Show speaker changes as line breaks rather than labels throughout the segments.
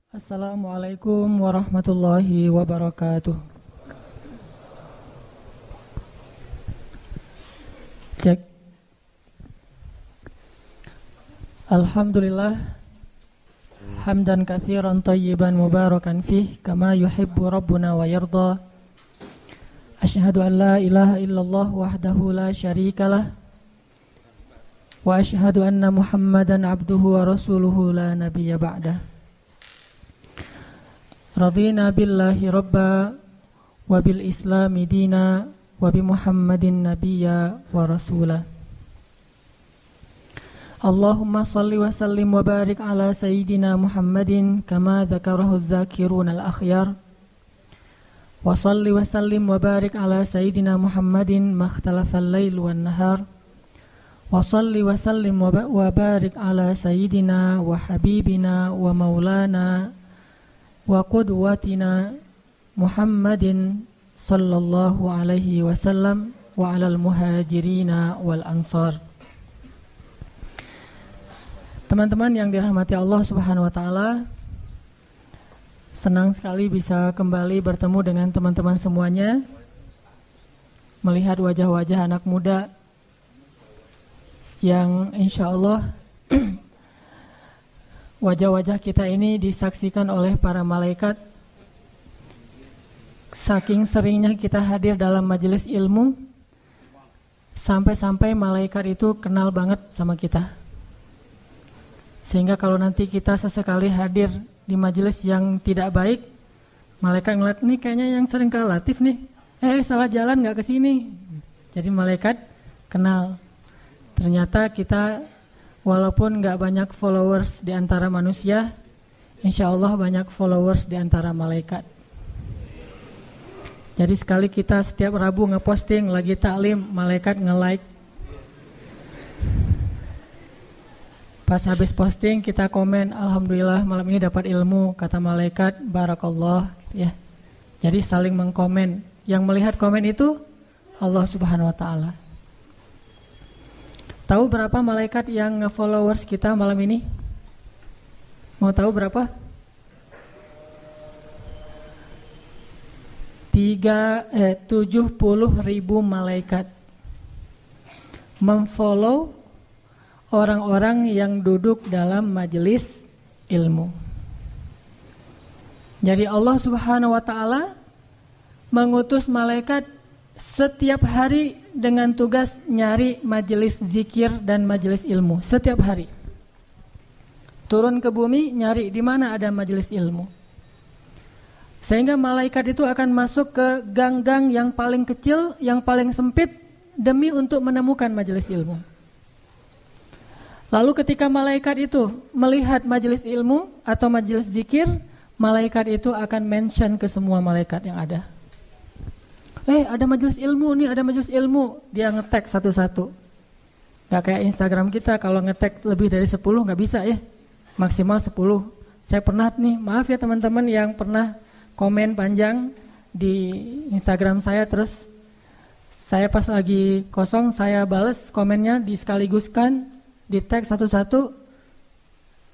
Assalamualaikum warahmatullahi wabarakatuh. Cek. Alhamdulillah hamdan katsiran thayyiban mubarakan fih kama yuhibbu rabbuna wa yarda. Asyhadu an la ilaha illallah wahdahu la syarikalah wa asyhadu anna Muhammadan abduhu wa rasuluhu la nabiyya ba'dah. Radina billahi rabba wa bil islami dina wa bi Muhammadin nabiyya wa rasula. Allahumma salli wa sallim wa barik ala sayyidina Muhammadin kama dzakarahu dzakirun al-akhyar. Wa salli wa sallim wa barik ala sayyidina Muhammadin makhtalafa al-lail wan nahar. Wa salli wa sallim wa barik ala sayyidina wa habibina wa maulana wa qudwatina Muhammadin sallallahu alaihi wasallam wa alal muhajirina wal ansar. Teman-teman yang dirahmati Allah Subhanahu wa taala, senang sekali bisa kembali bertemu dengan teman-teman semuanya, melihat wajah-wajah anak muda yang insyaallah wajah-wajah kita ini disaksikan oleh para malaikat. Saking seringnya kita hadir dalam majelis ilmu, sampai-sampai malaikat itu kenal banget sama kita. Sehingga kalau nanti kita sesekali hadir di majelis yang tidak baik, malaikat ngeliat, nih kayaknya yang sering ke Latif nih, salah jalan gak kesini. Jadi malaikat kenal. Ternyata kita walaupun gak banyak followers di antara manusia, insya Allah banyak followers di antara malaikat. Jadi sekali kita setiap Rabu ngeposting lagi taklim, malaikat nge-like. Pas habis posting kita komen, alhamdulillah malam ini dapat ilmu, kata malaikat, barakallah, gitu ya. Jadi saling mengkomen. Yang melihat komen itu Allah Subhanahu wa taala. Tahu berapa malaikat yang nge-followers kita malam ini? Mau tahu berapa? 70.000 malaikat memfollow orang-orang yang duduk dalam majelis ilmu. Jadi Allah Subhanahu wa taala mengutus malaikat setiap hari dengan tugas nyari majelis zikir dan majelis ilmu. Setiap hari turun ke bumi nyari di mana ada majelis ilmu. Sehingga malaikat itu akan masuk ke gang-gang yang paling kecil, yang paling sempit demi untuk menemukan majelis ilmu. Lalu ketika malaikat itu melihat majelis ilmu atau majelis zikir, malaikat itu akan mention ke semua malaikat yang ada. Ada majelis ilmu nih, ada majelis ilmu. Dia nge-tag satu-satu. Gak kayak Instagram kita, kalau nge-tag lebih dari 10 gak bisa ya. Maksimal 10. Saya pernah nih, maaf ya teman-teman yang pernah komen panjang di Instagram saya, terus saya pas lagi kosong, saya bales komennya, diskaliguskan, di-tag satu-satu,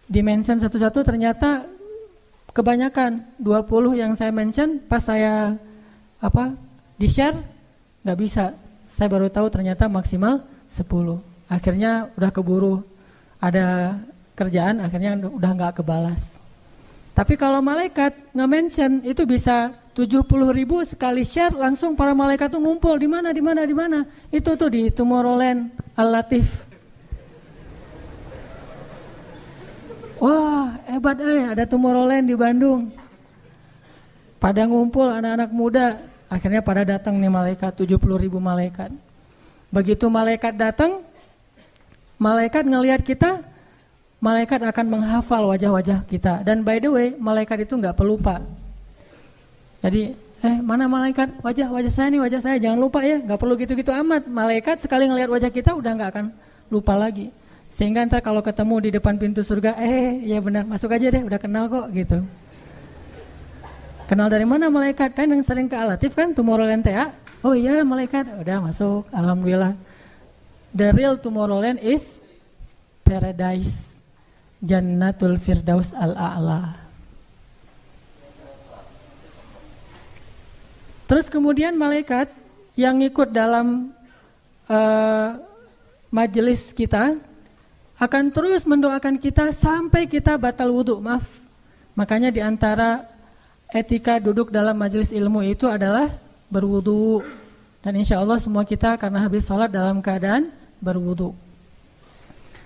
di-mention satu-satu, ternyata kebanyakan 20 yang saya mention, pas saya di-share, gak bisa. Saya baru tahu ternyata maksimal 10. Akhirnya udah keburu ada kerjaan, akhirnya udah gak kebalas. Tapi kalau malaikat nge-mention itu bisa 70.000 sekali share, langsung para malaikat tuh ngumpul di mana. Itu tuh di Tomorrowland Al-Latif. Wah, hebat ada Tomorrowland di Bandung. Pada ngumpul anak-anak muda. Akhirnya pada datang nih malaikat, 70.000 malaikat. Begitu malaikat datang, malaikat ngelihat kita, malaikat akan menghafal wajah-wajah kita. Dan by the way, malaikat itu gak pelupa. Jadi, mana malaikat? Wajah saya, jangan lupa ya. Gak perlu gitu-gitu amat. Malaikat sekali ngelihat wajah kita udah gak akan lupa lagi. Sehingga ntar kalau ketemu di depan pintu surga, ya benar, masuk aja deh, udah kenal kok gitu. Kenal dari mana malaikat? Kan yang sering ke Al-Latif kan, Tomorrowland TA. Oh iya malaikat, udah masuk, alhamdulillah. The real Tomorrowland is paradise, Jannatul Firdaus Al-A'la. Terus kemudian malaikat yang ikut dalam majelis kita akan terus mendoakan kita sampai kita batal wudu. Maaf. Makanya di antara etika duduk dalam majelis ilmu itu adalah berwudu. Dan insya Allah semua kita karena habis sholat dalam keadaan berwudu.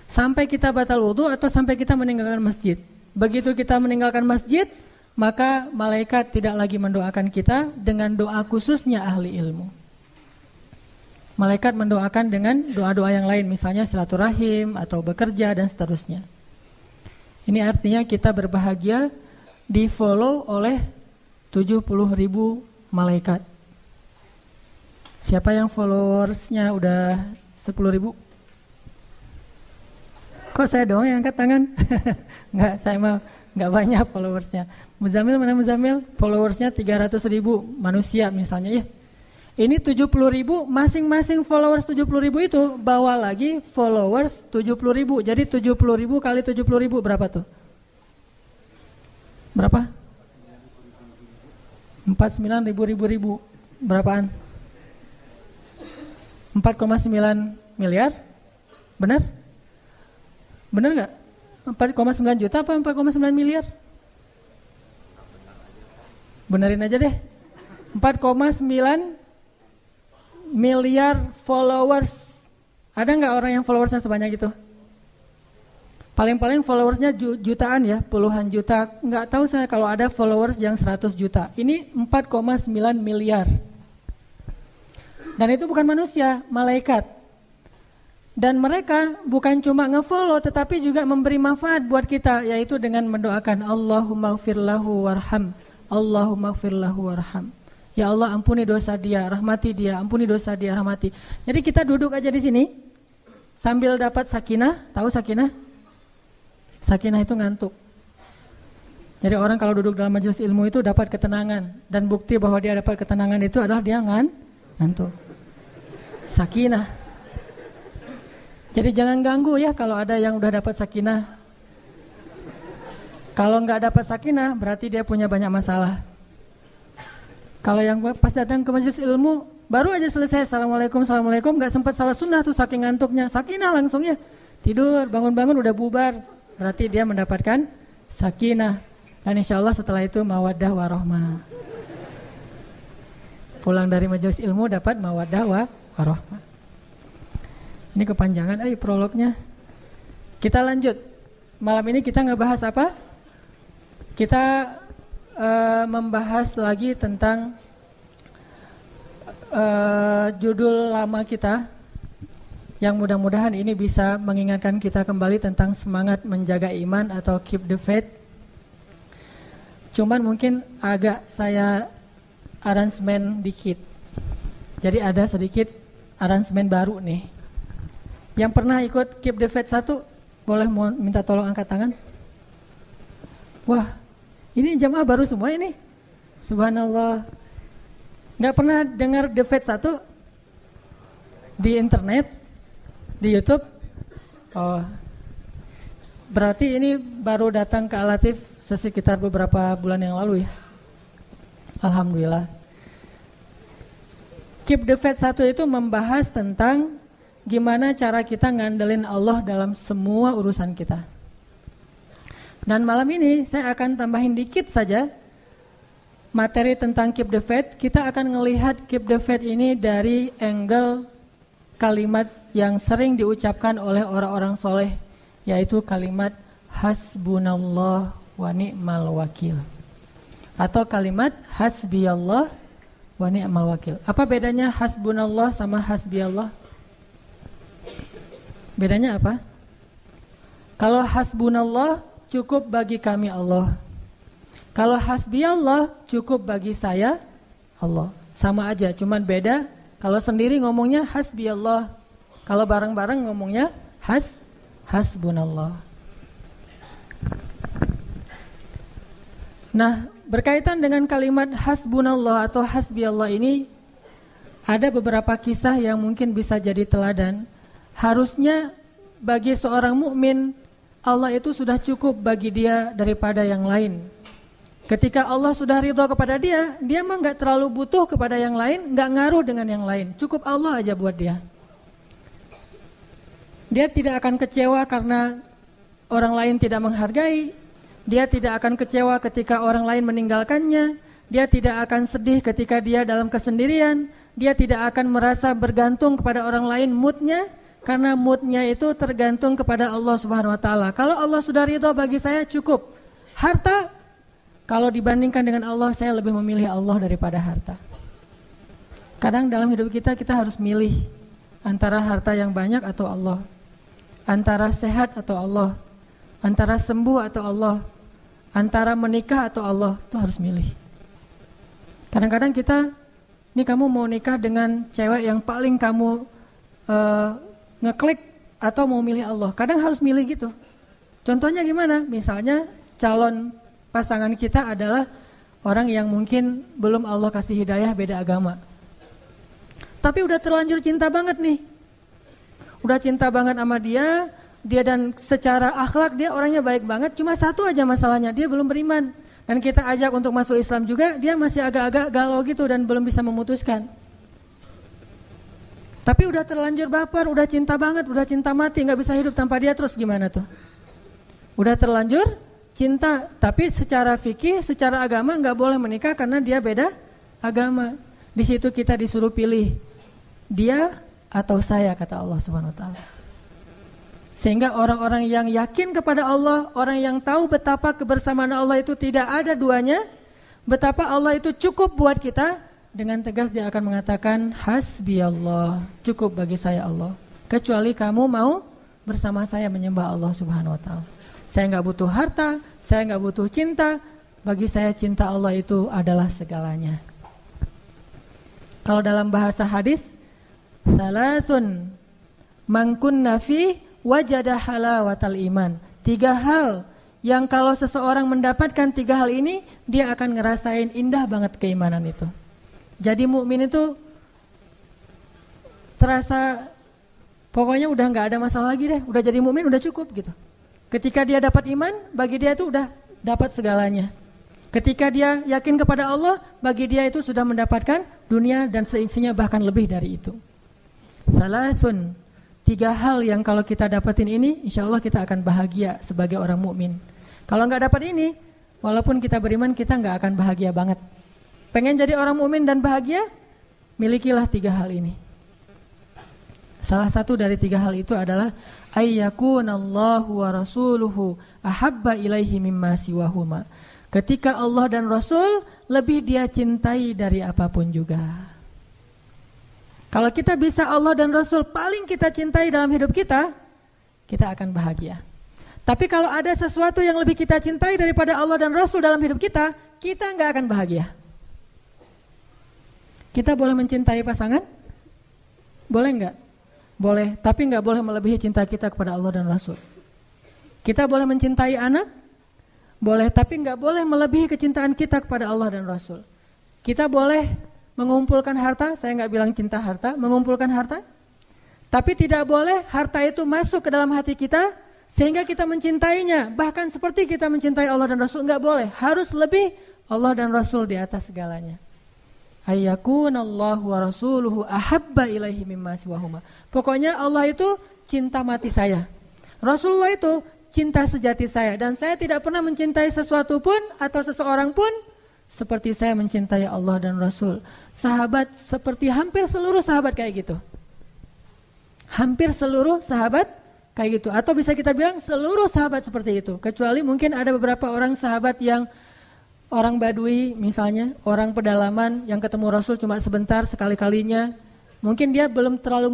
Sampai kita batal wudu atau sampai kita meninggalkan masjid. Begitu kita meninggalkan masjid, maka malaikat tidak lagi mendoakan kita dengan doa khususnya ahli ilmu. Malaikat mendoakan dengan doa-doa yang lain, misalnya silaturahim atau bekerja dan seterusnya. Ini artinya kita berbahagia di follow oleh 70.000 malaikat. Siapa yang followersnya udah 10.000? Kok saya doang yang angkat tangan? Enggak, saya mah enggak banyak followersnya. Muzamil mana Muzamil? Followersnya 300.000 manusia misalnya ya. Ini 70.000, masing-masing followers 70.000 itu bawa lagi followers 70.000. Jadi 70.000 kali 70.000 berapa tuh? Berapa? 49.000. Berapaan? 4,9 miliar? Benar? Benar nggak? 4,9 juta apa 4,9 miliar? Benerin aja deh. 4,9 miliar followers. Ada nggak orang yang followersnya sebanyak itu? Paling-paling followersnya jutaan ya, puluhan juta. Nggak tahu saya kalau ada followers yang 100 juta. Ini 4,9 miliar. Dan itu bukan manusia, malaikat. Dan mereka bukan cuma nge-follow tetapi juga memberi manfaat buat kita, yaitu dengan mendoakan Allahumma gfir lahu warham. Allahumma gfir lahu warham. Ya Allah, ampuni dosa dia, rahmati dia, ampuni dosa dia, rahmati. Jadi kita duduk aja di sini sambil dapat sakinah. Tahu sakinah? Sakinah itu ngantuk. Jadi orang kalau duduk dalam majelis ilmu itu dapat ketenangan, dan bukti bahwa dia dapat ketenangan itu adalah dia ngantuk. Sakinah. Jadi jangan ganggu ya kalau ada yang udah dapat sakinah. Kalau nggak dapat sakinah berarti dia punya banyak masalah. Kalau yang pas datang ke majelis ilmu baru aja selesai assalamualaikum nggak sempat salah sunnah tuh saking ngantuknya, sakinah langsung ya tidur, bangun-bangun udah bubar, berarti dia mendapatkan sakinah. Dan insya Allah setelah itu mawaddah warahmah. Pulang dari majelis ilmu dapat mawaddah warahmah. Ini kepanjangan prolognya. Kita lanjut. Malam ini kita ngebahas apa? Kita membahas lagi tentang judul lama kita yang mudah-mudahan ini bisa mengingatkan kita kembali tentang semangat menjaga iman atau keep the faith. Cuman mungkin agak saya aransemen dikit. Jadi ada sedikit aransemen baru nih. Yang pernah ikut keep the faith 1 boleh minta tolong angkat tangan. Wah, ini jamaah baru semua ini. Subhanallah. Gak pernah dengar The Faith 1 di internet, di YouTube? Oh, berarti ini baru datang ke Al-Latif sekitar beberapa bulan yang lalu ya. Alhamdulillah. Keep the Faith 1 itu membahas tentang gimana cara kita ngandelin Allah dalam semua urusan kita. Dan malam ini saya akan tambahin dikit saja materi tentang keep the faith. Kita akan melihat keep the faith ini dari angle kalimat yang sering diucapkan oleh orang-orang soleh, yaitu kalimat hasbunallah wa ni'mal wakil, atau kalimat hasbiyallah wa ni'mal wakil. Apa bedanya hasbunallah sama hasbiyallah? Bedanya apa? Kalau hasbunallah cukup bagi kami Allah. Kalau hasbi Allah cukup bagi saya Allah. Sama aja, cuman beda. Kalau sendiri ngomongnya hasbi Allah. Kalau bareng-bareng ngomongnya hasbunallah. Nah, berkaitan dengan kalimat hasbunallah atau hasbi Allah ini ada beberapa kisah yang mungkin bisa jadi teladan. Harusnya bagi seorang mukmin Allah itu sudah cukup bagi dia daripada yang lain. Ketika Allah sudah ridho kepada dia, dia mah nggak terlalu butuh kepada yang lain, nggak ngaruh dengan yang lain. Cukup Allah aja buat dia. Dia tidak akan kecewa karena orang lain tidak menghargai. Dia tidak akan kecewa ketika orang lain meninggalkannya. Dia tidak akan sedih ketika dia dalam kesendirian. Dia tidak akan merasa bergantung kepada orang lain moodnya, karena moodnya itu tergantung kepada Allah Subhanahu Wa Taala. Kalau Allah sudah ridho bagi saya cukup. Harta, kalau dibandingkan dengan Allah, saya lebih memilih Allah daripada harta. Kadang dalam hidup kita harus milih antara harta yang banyak atau Allah, antara sehat atau Allah, antara sembuh atau Allah, antara menikah atau Allah. Itu harus milih. Kadang-kadang kita, nih kamu mau nikah dengan cewek yang paling kamu ngeklik atau mau milih Allah. Kadang harus milih gitu. Contohnya gimana? Misalnya calon pasangan kita adalah orang yang mungkin belum Allah kasih hidayah, beda agama. Tapi udah terlanjur cinta banget nih. Udah cinta banget sama dia dan secara akhlak dia orangnya baik banget. Cuma satu aja masalahnya, dia belum beriman. Dan kita ajak untuk masuk Islam juga, dia masih agak-agak galau gitu dan belum bisa memutuskan. Tapi udah terlanjur baper, udah cinta banget, udah cinta mati, gak bisa hidup tanpa dia, terus gimana tuh? Udah terlanjur cinta, tapi secara fikih, secara agama gak boleh menikah karena dia beda agama. Di situ kita disuruh pilih, dia atau saya, kata Allah Subhanahu Wa Taala. Sehingga orang-orang yang yakin kepada Allah, orang yang tahu betapa kebersamaan Allah itu tidak ada duanya, betapa Allah itu cukup buat kita, dengan tegas dia akan mengatakan, hasbi Allah, cukup bagi saya Allah. Kecuali kamu mau bersama saya menyembah Allah Subhanahu Wa Taala. Saya nggak butuh harta, saya nggak butuh cinta. Bagi saya cinta Allah itu adalah segalanya. Kalau dalam bahasa hadis, salasun man kunna fi wajada halawatal iman. 3 hal yang kalau seseorang mendapatkan 3 hal ini, dia akan ngerasain indah banget keimanan itu. Jadi mukmin itu terasa pokoknya udah nggak ada masalah lagi deh, udah jadi mukmin udah cukup gitu. Ketika dia dapat iman, bagi dia itu udah dapat segalanya. Ketika dia yakin kepada Allah, bagi dia itu sudah mendapatkan dunia dan seisinya, bahkan lebih dari itu. Salasun, 3 hal yang kalau kita dapatin ini, insya Allah kita akan bahagia sebagai orang mukmin. Kalau nggak dapat ini, walaupun kita beriman, kita nggak akan bahagia banget. Pengen jadi orang mukmin dan bahagia, milikilah 3 hal ini. Salah satu dari 3 hal itu adalah ayyakunallahu wa rasuluhu ahabba ilaihi mimma siwahuma. Ketika Allah dan Rasul lebih dia cintai dari apapun juga. Kalau kita bisa Allah dan Rasul paling kita cintai dalam hidup kita, kita akan bahagia. Tapi kalau ada sesuatu yang lebih kita cintai daripada Allah dan Rasul dalam hidup kita, kita nggak akan bahagia. Kita boleh mencintai pasangan? Boleh nggak? Boleh, tapi nggak boleh melebihi cinta kita kepada Allah dan Rasul. Kita boleh mencintai anak? Boleh, tapi nggak boleh melebihi kecintaan kita kepada Allah dan Rasul. Kita boleh mengumpulkan harta, saya nggak bilang cinta harta, mengumpulkan harta. Tapi tidak boleh harta itu masuk ke dalam hati kita sehingga kita mencintainya. Bahkan seperti kita mencintai Allah dan Rasul, nggak boleh. Harus lebih Allah dan Rasul di atas segalanya. Ayyakunallahu wa rasuluhu ahabba ilaihi mimma siwahuma. Pokoknya Allah itu cinta mati saya. Rasulullah itu cinta sejati saya. Dan saya tidak pernah mencintai sesuatu pun atau seseorang pun seperti saya mencintai Allah dan Rasul. Sahabat seperti hampir seluruh sahabat kayak gitu. Hampir seluruh sahabat kayak gitu. Atau bisa kita bilang seluruh sahabat seperti itu. Kecuali mungkin ada beberapa orang sahabat yang orang Badui misalnya, orang pedalaman yang ketemu Rasul cuma sebentar sekali-kalinya. Mungkin dia belum terlalu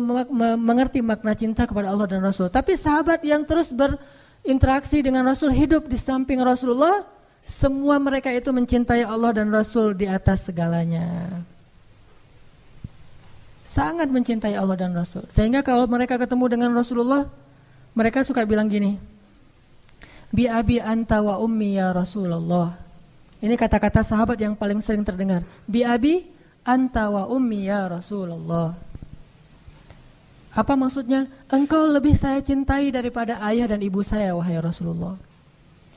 mengerti makna cinta kepada Allah dan Rasul. Tapi sahabat yang terus berinteraksi dengan Rasul, hidup di samping Rasulullah, semua mereka itu mencintai Allah dan Rasul di atas segalanya. Sangat mencintai Allah dan Rasul. Sehingga kalau mereka ketemu dengan Rasulullah, mereka suka bilang gini, bi abi anta wa ummi ya Rasulullah. Ini kata-kata sahabat yang paling sering terdengar. Bi abi anta wa ummi ya Rasulullah. Apa maksudnya? Engkau lebih saya cintai daripada ayah dan ibu saya, wahai Rasulullah.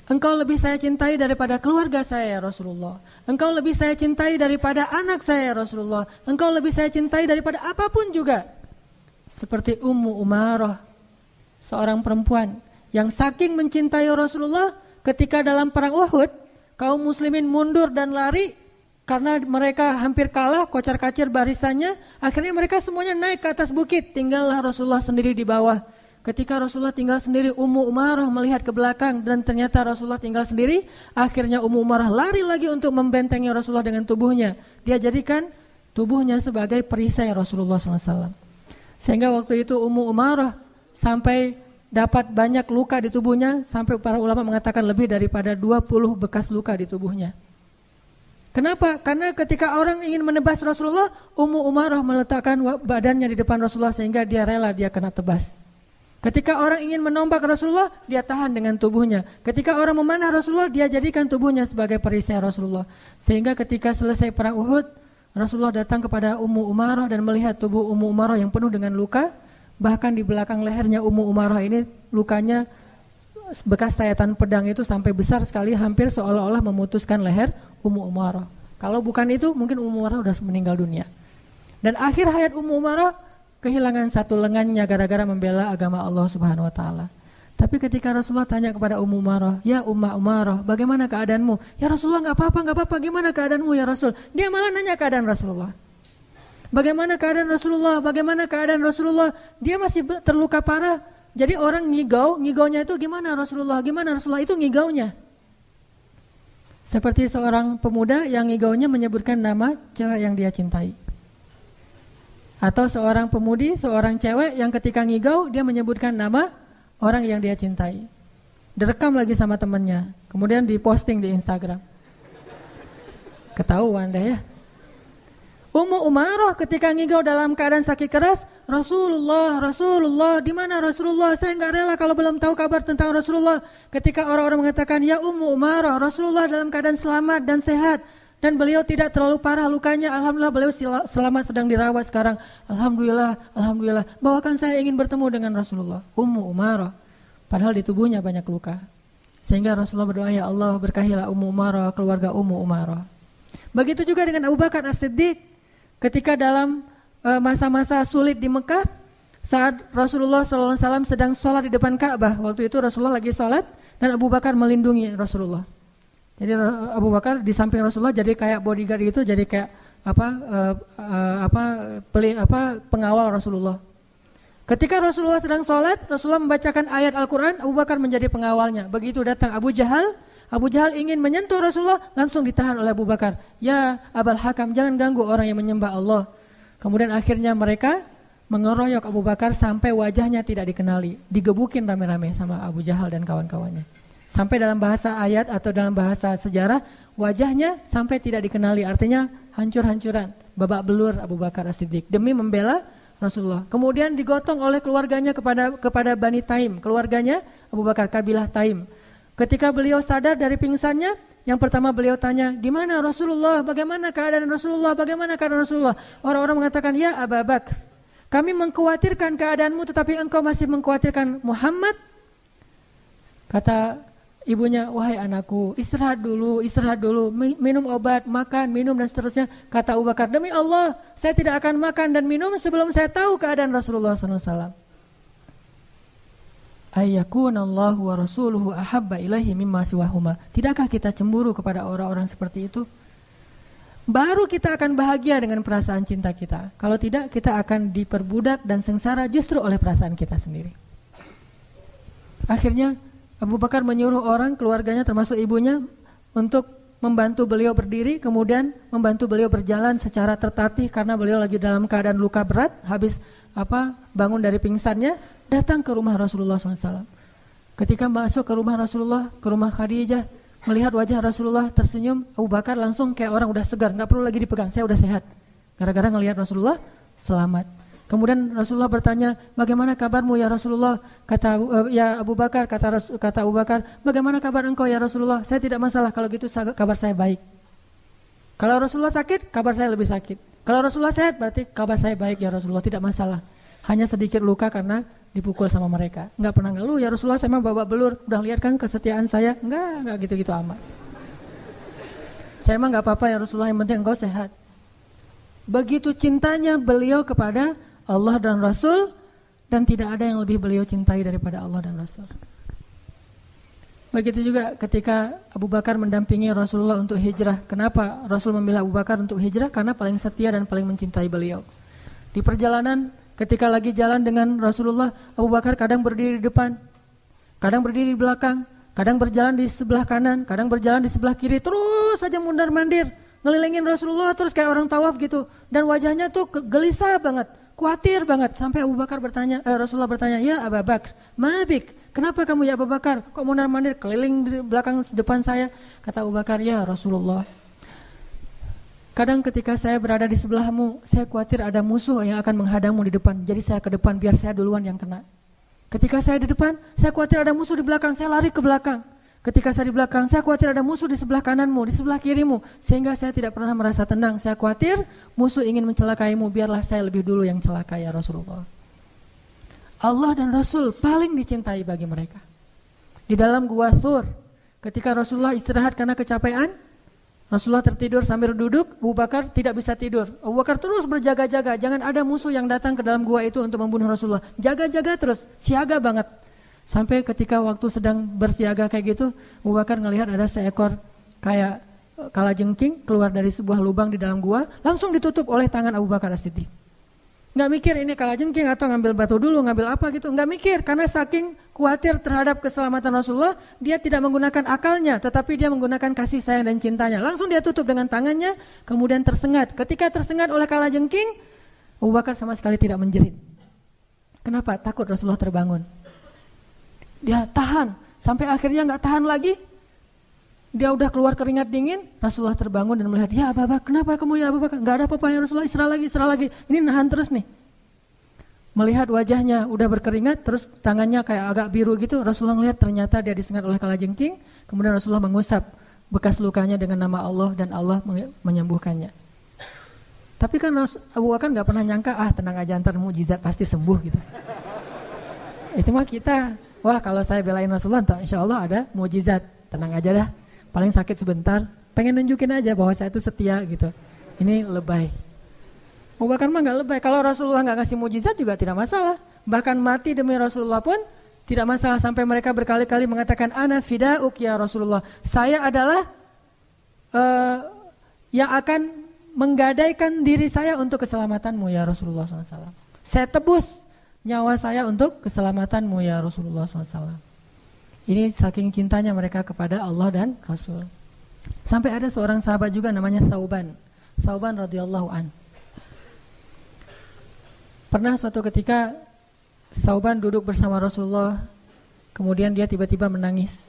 Engkau lebih saya cintai daripada keluarga saya ya Rasulullah. Engkau lebih saya cintai daripada anak saya ya Rasulullah. Engkau lebih saya cintai daripada apapun juga. Seperti Ummu Umarah, seorang perempuan yang saking mencintai Rasulullah, ketika dalam perang Uhud, kaum muslimin mundur dan lari karena mereka hampir kalah, kocar-kacir barisannya. Akhirnya mereka semuanya naik ke atas bukit, tinggallah Rasulullah sendiri di bawah. Ketika Rasulullah tinggal sendiri, Ummu Umarah melihat ke belakang dan ternyata Rasulullah tinggal sendiri. Akhirnya Ummu Umarah lari lagi untuk membentengi Rasulullah dengan tubuhnya. Dia jadikan tubuhnya sebagai perisai Rasulullah SAW. Sehingga waktu itu Ummu Umarah sampai dapat banyak luka di tubuhnya, sampai para ulama mengatakan lebih daripada 20 bekas luka di tubuhnya. Kenapa? Karena ketika orang ingin menebas Rasulullah, Ummu Umarah meletakkan badannya di depan Rasulullah sehingga dia rela dia kena tebas. Ketika orang ingin menombak Rasulullah, dia tahan dengan tubuhnya. Ketika orang memanah Rasulullah, dia jadikan tubuhnya sebagai perisai Rasulullah. Sehingga ketika selesai perang Uhud, Rasulullah datang kepada Ummu Umarah dan melihat tubuh Ummu Umarah yang penuh dengan luka. Bahkan di belakang lehernya Ummu Umarah ini lukanya bekas sayatan pedang itu sampai besar sekali, hampir seolah-olah memutuskan leher Ummu Umarah. Kalau bukan itu, mungkin Ummu Umarah sudah meninggal dunia. Dan akhir hayat Ummu Umarah kehilangan satu lengannya gara-gara membela agama Allah Subhanahu wa taala. Tapi ketika Rasulullah tanya kepada Ummu Umarah, "Ya Ummu Umarah, bagaimana keadaanmu?" "Ya Rasulullah, enggak apa-apa, gimana keadaanmu ya Rasul?" Dia malah nanya keadaan Rasulullah. Bagaimana keadaan Rasulullah? Bagaimana keadaan Rasulullah? Dia masih terluka parah. Jadi orang ngigaunya itu gimana Rasulullah? Gimana Rasulullah? Itu ngigaunya. Seperti seorang pemuda yang ngigaunya menyebutkan nama cewek yang dia cintai. Atau seorang pemudi, seorang cewek yang ketika ngigau dia menyebutkan nama orang yang dia cintai. Direkam lagi sama temannya, kemudian diposting di Instagram. Ketahuan deh ya. Ummu Umarah ketika ngigau dalam keadaan sakit keras, Rasulullah, di mana Rasulullah? Saya enggak rela kalau belum tahu kabar tentang Rasulullah. Ketika orang-orang mengatakan, "Ya Ummu Umarah, Rasulullah dalam keadaan selamat dan sehat dan beliau tidak terlalu parah lukanya. Alhamdulillah beliau selamat sedang dirawat sekarang. Alhamdulillah. Bawakan saya ingin bertemu dengan Rasulullah." Ummu Umarah, padahal di tubuhnya banyak luka. Sehingga Rasulullah berdoa, "Ya Allah, berkahilah Ummu Umarah, keluarga Ummu Umarah." Begitu juga dengan Abu Bakar As-Siddiq. Ketika dalam masa-masa sulit di Mekah, saat Rasulullah SAW sedang sholat di depan Ka'bah, waktu itu Rasulullah lagi sholat dan Abu Bakar melindungi Rasulullah. Jadi Abu Bakar di samping Rasulullah jadi kayak bodyguard gitu, jadi kayak pengawal Rasulullah. Ketika Rasulullah sedang sholat, Rasulullah membacakan ayat Al-Quran, Abu Bakar menjadi pengawalnya. Begitu datang Abu Jahal ingin menyentuh Rasulullah, langsung ditahan oleh Abu Bakar. "Ya Abul Hakam, jangan ganggu orang yang menyembah Allah." Kemudian akhirnya mereka mengeroyok Abu Bakar sampai wajahnya tidak dikenali, digebukin rame-rame sama Abu Jahal dan kawan-kawannya. Sampai dalam bahasa ayat atau dalam bahasa sejarah, wajahnya sampai tidak dikenali, artinya hancur-hancuran, babak belur Abu Bakar As-Siddiq demi membela Rasulullah. Kemudian digotong oleh keluarganya kepada Bani Taim, keluarganya Abu Bakar, kabilah Taim. Ketika beliau sadar dari pingsannya, yang pertama beliau tanya, "Di mana Rasulullah? Bagaimana keadaan Rasulullah? Bagaimana keadaan Rasulullah?" Orang-orang mengatakan, "Ya Abu Bakar, kami mengkhawatirkan keadaanmu, tetapi engkau masih mengkhawatirkan Muhammad." Kata ibunya, "Wahai anakku, istirahat dulu, minum obat, makan, minum dan seterusnya." Kata Abu Bakar, "Demi Allah, saya tidak akan makan dan minum sebelum saya tahu keadaan Rasulullah SAW." Ayyakunallahu wa rasuluhu ahabba ilaihi mimma siwahuma. Tidakkah kita cemburu kepada orang-orang seperti itu? Baru kita akan bahagia dengan perasaan cinta kita. Kalau tidak, kita akan diperbudak dan sengsara justru oleh perasaan kita sendiri. Akhirnya Abu Bakar menyuruh orang, keluarganya termasuk ibunya, untuk membantu beliau berdiri, kemudian membantu beliau berjalan secara tertatih karena beliau lagi dalam keadaan luka berat, habis bangun dari pingsannya, datang ke rumah Rasulullah SAW. Ketika masuk ke rumah Rasulullah, ke rumah Khadijah, melihat wajah Rasulullah tersenyum, Abu Bakar langsung kayak orang udah segar, nggak perlu lagi dipegang, saya udah sehat. Gara-gara ngelihat Rasulullah selamat. Kemudian Rasulullah bertanya, "Bagaimana kabarmu ya Rasulullah?" Kata ya Abu Bakar, kata Abu Bakar, "Bagaimana kabar engkau ya Rasulullah?" "Saya tidak masalah, kalau gitu kabar saya baik." Kalau Rasulullah sakit, kabar saya lebih sakit. Kalau Rasulullah sehat, berarti kabar saya baik ya Rasulullah, tidak masalah. hanya sedikit luka karena dipukul sama mereka. Enggak pernah ngeluh, ya Rasulullah saya memang babak belur, udah lihat kan kesetiaan saya. Enggak gitu-gitu amat. Saya emang enggak apa-apa ya Rasulullah, yang penting engkau sehat. Begitu cintanya beliau kepada Allah dan Rasul, dan tidak ada yang lebih beliau cintai daripada Allah dan Rasul. Begitu juga ketika Abu Bakar mendampingi Rasulullah untuk hijrah. Kenapa Rasul memilih Abu Bakar untuk hijrah? Karena paling setia dan paling mencintai beliau. Di perjalanan, ketika lagi jalan dengan Rasulullah, Abu Bakar kadang berdiri di depan, kadang berdiri di belakang, kadang berjalan di sebelah kanan, kadang berjalan di sebelah kiri, terus saja mundar-mandir, ngelilingin Rasulullah terus kayak orang tawaf gitu. Dan wajahnya tuh gelisah banget, khawatir banget. Sampai Rasulullah bertanya, ya Abu Bakar, mabik, kenapa kamu ya Abu Bakar? Kok mundar-mandir keliling di belakang depan saya? Kata Abu Bakar, ya Rasulullah, kadang ketika saya berada di sebelahmu, saya khawatir ada musuh yang akan menghadangmu di depan. Jadi saya ke depan biar saya duluan yang kena. Ketika saya di depan, saya khawatir ada musuh di belakang, saya lari ke belakang. Ketika saya di belakang, saya khawatir ada musuh di sebelah kananmu, di sebelah kirimu. Sehingga saya tidak pernah merasa tenang. Saya khawatir musuh ingin mencelakaimu, biarlah saya lebih dulu yang celaka ya Rasulullah. Allah dan Rasul paling dicintai bagi mereka. Di dalam gua Thur, ketika Rasulullah istirahat karena kecapean, Rasulullah tertidur sambil duduk, Abu Bakar tidak bisa tidur. Abu Bakar terus berjaga-jaga, jangan ada musuh yang datang ke dalam gua itu untuk membunuh Rasulullah. Jaga-jaga terus, siaga banget. Sampai ketika waktu sedang bersiaga kayak gitu, Abu Bakar ngelihat ada seekor kayak kalajengking keluar dari sebuah lubang di dalam gua, langsung ditutup oleh tangan Abu Bakar As-Siddiq. Nggak mikir ini kalajengking atau ngambil batu dulu, ngambil apa gitu, nggak mikir, karena saking khawatir terhadap keselamatan Rasulullah, dia tidak menggunakan akalnya, tetapi dia menggunakan kasih sayang dan cintanya. Langsung dia tutup dengan tangannya, kemudian tersengat. Ketika tersengat oleh kalajengking, Abu Bakar sama sekali tidak menjerit. Kenapa? Takut Rasulullah terbangun. Dia tahan, sampai akhirnya nggak tahan lagi. Dia udah keluar keringat dingin, Rasulullah terbangun dan melihat, ya Abu Bakar, kenapa kamu ya Abu Bakar? Nggak ada apa-apa ya Rasulullah, istirahat lagi. Ini nahan terus nih. Melihat wajahnya udah berkeringat, terus tangannya kayak agak biru gitu, Rasulullah melihat ternyata dia disengat oleh kalajengking. Kemudian Rasulullah mengusap bekas lukanya dengan nama Allah dan Allah menyembuhkannya. Tapi kan Abu Bakar nggak pernah nyangka, tenang aja, ntar mukjizat pasti sembuh gitu. Itu mah kita, wah kalau saya belain Rasulullah, insya Allah ada mukjizat, tenang aja dah. Paling sakit sebentar, pengen nunjukin aja bahwa saya itu setia gitu. Ini lebay. Abu Bakar mah gak lebay. Kalau Rasulullah gak kasih mujizat juga tidak masalah. Bahkan mati demi Rasulullah pun tidak masalah. Sampai mereka berkali-kali mengatakan, ana fida'uk ya Rasulullah. Saya adalah yang akan menggadaikan diri saya untuk keselamatanmu ya Rasulullah SAW. Saya tebus nyawa saya untuk keselamatanmu ya Rasulullah SAW. Ini saking cintanya mereka kepada Allah dan Rasul. Sampai ada seorang sahabat juga namanya Thauban radhiyallahu an. Pernah suatu ketika Thauban duduk bersama Rasulullah, kemudian dia tiba-tiba menangis.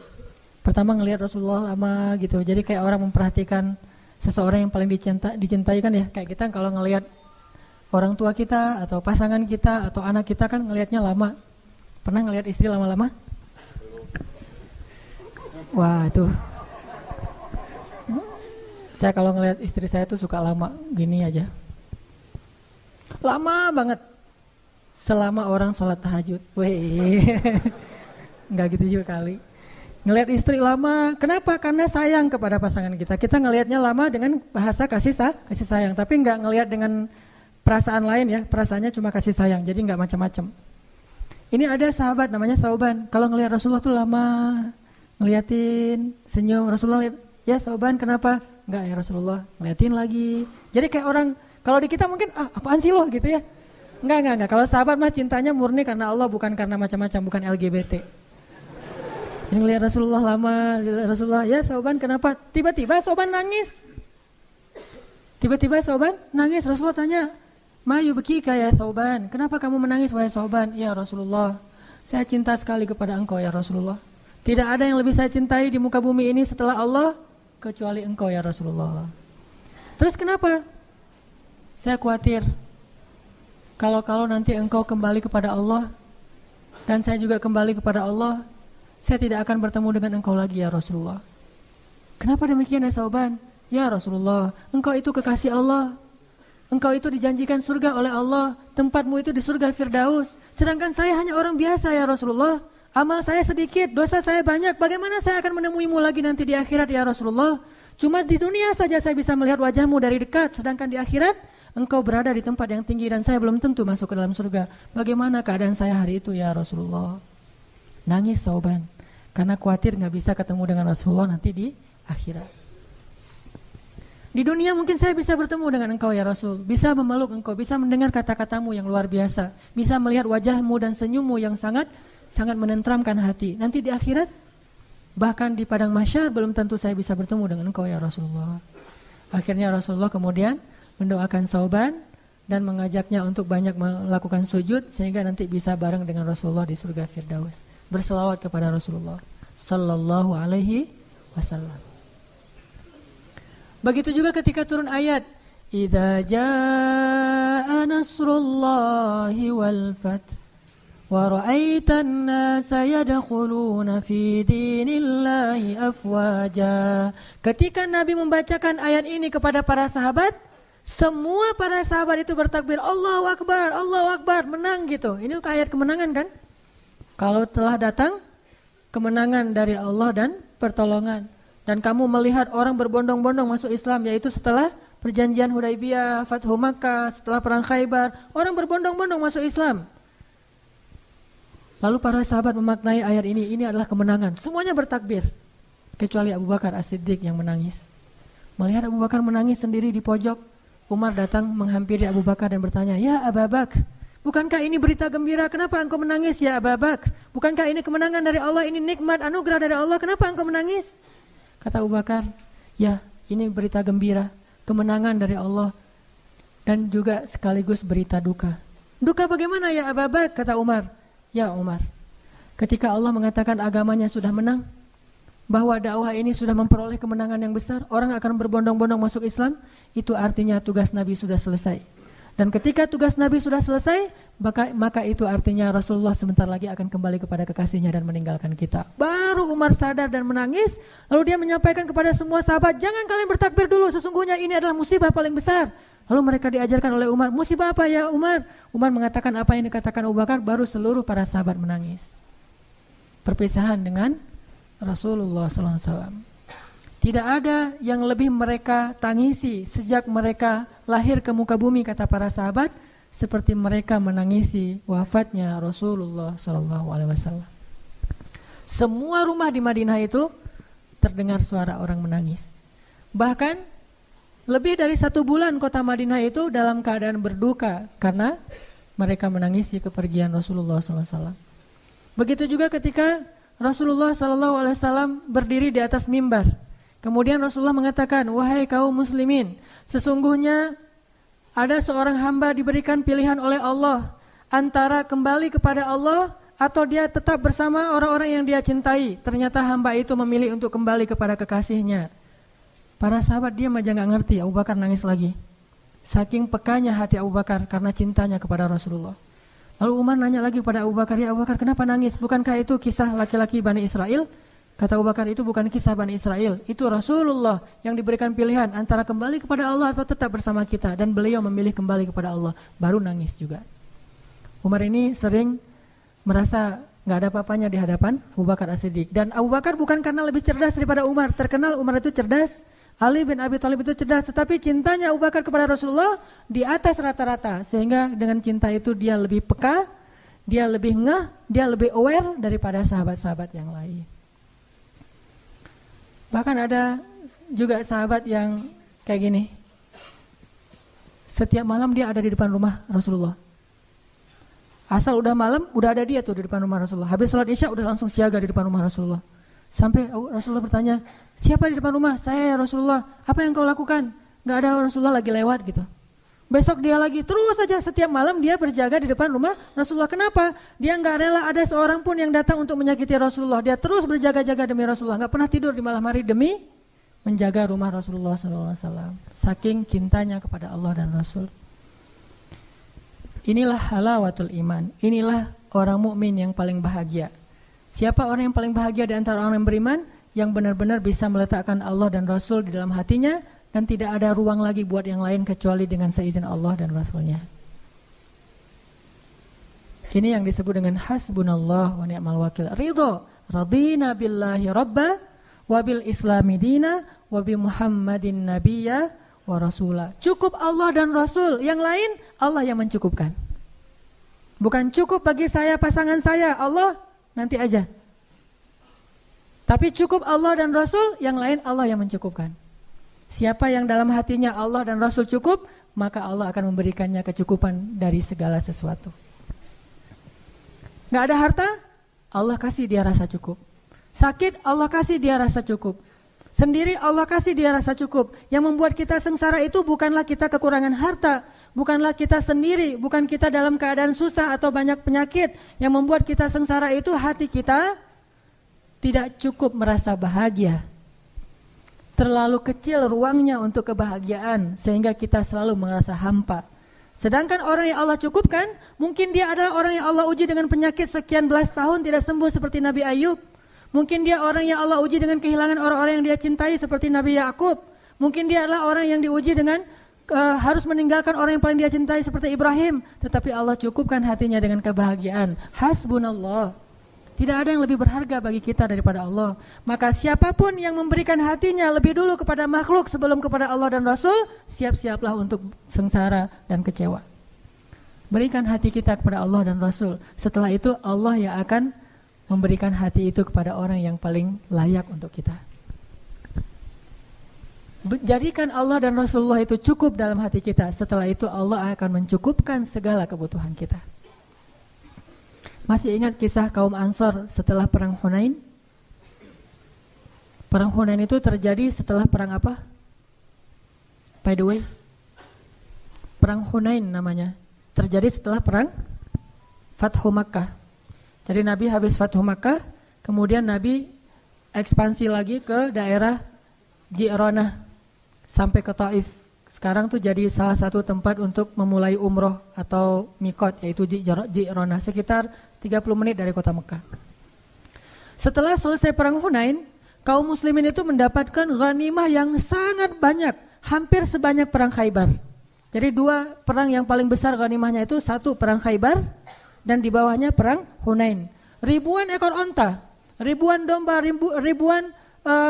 Pertama ngelihat Rasulullah lama gitu, jadi kayak orang memperhatikan seseorang yang paling dicintai kan ya. Kayak kita kalau ngelihat orang tua kita atau pasangan kita atau anak kita kan ngelihatnya lama. Pernah ngelihat istri lama-lama? Wah itu, saya kalau ngelihat istri saya tuh suka lama gini aja, lama banget, selama orang sholat tahajud. Nggak gitu juga kali. Ngelihat istri lama, kenapa? Karena sayang kepada pasangan kita. Kita ngelihatnya lama dengan bahasa kasih sayang, tapi nggak ngelihat dengan perasaan lain ya. Perasaannya cuma kasih sayang, jadi nggak macam-macam. Ini ada sahabat namanya Thauban. Kalau ngelihat Rasulullah tuh lama, ngeliatin, senyum. Rasulullah lihat, ya Thauban kenapa? Enggak ya Rasulullah, ngeliatin lagi. Jadi kayak orang, kalau di kita mungkin, apaan sih lo gitu ya. Enggak. Kalau sahabat mah cintanya murni karena Allah, bukan karena macam-macam, bukan LGBT. Jadi ngeliat Rasulullah lama, Rasulullah, ya Thauban kenapa? Tiba-tiba Thauban nangis. Rasulullah tanya, ma yubkika ya Thauban, kenapa kamu menangis wahai Thauban? Ya Rasulullah, saya cinta sekali kepada engkau ya Rasulullah. Tidak ada yang lebih saya cintai di muka bumi ini setelah Allah kecuali engkau ya Rasulullah. Terus kenapa? Saya khawatir kalau nanti engkau kembali kepada Allah dan saya juga kembali kepada Allah, saya tidak akan bertemu dengan engkau lagi ya Rasulullah. Kenapa demikian ya Thauban? Ya Rasulullah, engkau itu kekasih Allah. Engkau itu dijanjikan surga oleh Allah, tempatmu itu di surga Firdaus. Sedangkan saya hanya orang biasa ya Rasulullah. Amal saya sedikit, dosa saya banyak. Bagaimana saya akan menemuimu lagi nanti di akhirat ya Rasulullah? Cuma di dunia saja saya bisa melihat wajahmu dari dekat. Sedangkan di akhirat, engkau berada di tempat yang tinggi dan saya belum tentu masuk ke dalam surga. Bagaimana keadaan saya hari itu ya Rasulullah? Nangis Sauban, karena khawatir gak bisa ketemu dengan Rasulullah nanti di akhirat. Di dunia mungkin saya bisa bertemu dengan engkau ya Rasul, bisa memeluk engkau, bisa mendengar kata-katamu yang luar biasa, bisa melihat wajahmu dan senyummu yang sangat menenteramkan hati. Nanti di akhirat, bahkan di padang mahsyar belum tentu saya bisa bertemu dengan engkau ya Rasulullah. Akhirnya Rasulullah kemudian mendoakan Sauban dan mengajaknya untuk banyak melakukan sujud sehingga nanti bisa bareng dengan Rasulullah di surga Firdaus. Berselawat kepada Rasulullah sallallahu alaihi wasallam. Begitu juga ketika turun ayat idza jaa nasrullahi wal fath wa ra'aitan nasa yadkhuluna fi dinillahi afwaja. Ketika Nabi membacakan ayat ini kepada para sahabat, semua para sahabat itu bertakbir Allahu Akbar, menang gitu. Ini ayat kemenangan kan? Kalau telah datang kemenangan dari Allah dan pertolongan. Dan kamu melihat orang berbondong-bondong masuk Islam, yaitu setelah perjanjian Hudaibiyah, Fathu Makkah, setelah perang Khaybar, orang berbondong-bondong masuk Islam. Lalu para sahabat memaknai ayat ini adalah kemenangan. Semuanya bertakbir, kecuali Abu Bakar As-Siddiq yang menangis. Melihat Abu Bakar menangis sendiri di pojok, Umar datang menghampiri Abu Bakar dan bertanya, "Ya Abu Bakar, bukankah ini berita gembira? Kenapa engkau menangis ya Abu Bakar? Bukankah ini kemenangan dari Allah, ini nikmat anugerah dari Allah? Kenapa engkau menangis?" Kata Abu Bakar, "Ya, ini berita gembira, kemenangan dari Allah dan juga sekaligus berita duka." "Duka bagaimana ya Abu Bakar?" kata Umar. "Ya Umar, ketika Allah mengatakan agamanya sudah menang, bahwa dakwah ini sudah memperoleh kemenangan yang besar, orang akan berbondong-bondong masuk Islam, itu artinya tugas Nabi sudah selesai. Dan ketika tugas Nabi sudah selesai, maka itu artinya Rasulullah sebentar lagi akan kembali kepada kekasihnya dan meninggalkan kita." Baru Umar sadar dan menangis, lalu dia menyampaikan kepada semua sahabat, "Jangan kalian bertakbir dulu, sesungguhnya ini adalah musibah paling besar." Lalu mereka diajarkan oleh Umar, "Musibah apa ya Umar?" Umar mengatakan apa yang dikatakan Abu Bakar, baru seluruh para sahabat menangis. Perpisahan dengan Rasulullah SAW. Tidak ada yang lebih mereka tangisi sejak mereka lahir ke muka bumi, kata para sahabat, seperti mereka menangisi wafatnya Rasulullah SAW. Semua rumah di Madinah itu terdengar suara orang menangis. Bahkan lebih dari 1 bulan kota Madinah itu dalam keadaan berduka karena mereka menangisi kepergian Rasulullah SAW. Begitu juga ketika Rasulullah SAW berdiri di atas mimbar. Kemudian Rasulullah mengatakan, "Wahai kaum muslimin, sesungguhnya ada seorang hamba diberikan pilihan oleh Allah antara kembali kepada Allah atau dia tetap bersama orang-orang yang dia cintai." Ternyata hamba itu memilih untuk kembali kepada kekasihnya. Para sahabat diam aja gak ngerti. Abu Bakar nangis lagi. Saking pekanya hati Abu Bakar karena cintanya kepada Rasulullah. Lalu Umar nanya lagi kepada Abu Bakar, "Ya Abu Bakar, kenapa nangis? Bukankah itu kisah laki-laki Bani Israel?" Kata Abu Bakar, "Itu bukan kisah Bani Israel, itu Rasulullah yang diberikan pilihan antara kembali kepada Allah atau tetap bersama kita, dan beliau memilih kembali kepada Allah." Baru nangis juga. Umar ini sering merasa gak ada apa-apanya di hadapan Abu Bakar As-Siddiq. Dan Abu Bakar bukan karena lebih cerdas daripada Umar. Terkenal Umar itu cerdas, Ali bin Abi Thalib itu cerdas, tetapi cintanya Abu Bakar kepada Rasulullah di atas rata-rata. Sehingga dengan cinta itu dia lebih peka, dia lebih ngeh, dia lebih aware daripada sahabat-sahabat yang lain. Bahkan ada juga sahabat yang kayak gini. Setiap malam dia ada di depan rumah Rasulullah. Asal udah malam, udah ada dia tuh di depan rumah Rasulullah. Habis sholat Isya udah langsung siaga di depan rumah Rasulullah. Sampai Rasulullah bertanya, "Siapa di depan rumah?" "Saya ya Rasulullah." "Apa yang kau lakukan?" "Gak ada, Rasulullah lagi lewat," gitu. Besok dia lagi, terus saja setiap malam dia berjaga di depan rumah Rasulullah. Kenapa? Dia gak rela ada seorang pun yang datang untuk menyakiti Rasulullah. Dia terus berjaga-jaga demi Rasulullah. Gak pernah tidur di malam hari demi menjaga rumah Rasulullah SAW. Saking cintanya kepada Allah dan Rasul. Inilah halawatul iman. Inilah orang mukmin yang paling bahagia. Siapa orang yang paling bahagia di antara orang yang beriman? Yang benar-benar bisa meletakkan Allah dan Rasul di dalam hatinya dan tidak ada ruang lagi buat yang lain kecuali dengan seizin Allah dan Rasulnya. Ini yang disebut dengan hasbunallah wa ni'mal wakil. Ridho, radina billahi rabba wa bil islami dina wa bi Muhammadin nabiyya wa rasula. Cukup Allah dan Rasul, yang lain Allah yang mencukupkan. Bukan cukup bagi saya, pasangan saya, Allah nanti aja. Tapi cukup Allah dan Rasul, yang lain Allah yang mencukupkan. Siapa yang dalam hatinya Allah dan Rasul cukup, maka Allah akan memberikannya kecukupan dari segala sesuatu. Gak ada harta, Allah kasih dia rasa cukup. Sakit, Allah kasih dia rasa cukup. Sendiri Allah kasih dia rasa cukup. Yang membuat kita sengsara itu bukanlah kita kekurangan harta, bukanlah kita sendiri, bukan kita dalam keadaan susah atau banyak penyakit. Yang membuat kita sengsara itu hati kita tidak cukup merasa bahagia. Terlalu kecil ruangnya untuk kebahagiaan sehingga kita selalu merasa hampa. Sedangkan orang yang Allah cukupkan, mungkin dia adalah orang yang Allah uji dengan penyakit sekian belas tahun tidak sembuh seperti Nabi Ayub. Mungkin dia orang yang Allah uji dengan kehilangan orang-orang yang dia cintai seperti Nabi Yakub. Mungkin dia adalah orang yang diuji dengan harus meninggalkan orang yang paling dia cintai seperti Ibrahim. Tetapi Allah cukupkan hatinya dengan kebahagiaan. Hasbunallah. Tidak ada yang lebih berharga bagi kita daripada Allah. Maka siapapun yang memberikan hatinya lebih dulu kepada makhluk sebelum kepada Allah dan Rasul, siap-siaplah untuk sengsara dan kecewa. Berikan hati kita kepada Allah dan Rasul. Setelah itu Allah yang akan memberikan hati itu kepada orang yang paling layak untuk kita. Jadikan Allah dan Rasulullah itu cukup dalam hati kita. Setelah itu Allah akan mencukupkan segala kebutuhan kita. Masih ingat kisah kaum Ansor setelah perang Hunain? Perang Hunain itu terjadi setelah perang apa? By the way, perang Hunain namanya. Terjadi setelah perang Fathu Makkah. Jadi Nabi habis Fathu Makkah, kemudian Nabi ekspansi lagi ke daerah Ji'ronah sampai ke Taif. Sekarang tuh jadi salah satu tempat untuk memulai umroh atau mikot, yaitu Ji'ronah, sekitar 30 menit dari kota Mekah. Setelah selesai perang Hunain, kaum muslimin itu mendapatkan ghanimah yang sangat banyak, hampir sebanyak perang Khaybar. Jadi dua perang yang paling besar ghanimahnya itu, satu perang Khaybar dan di bawahnya perang Hunain. Ribuan ekor onta, ribuan domba, ribuan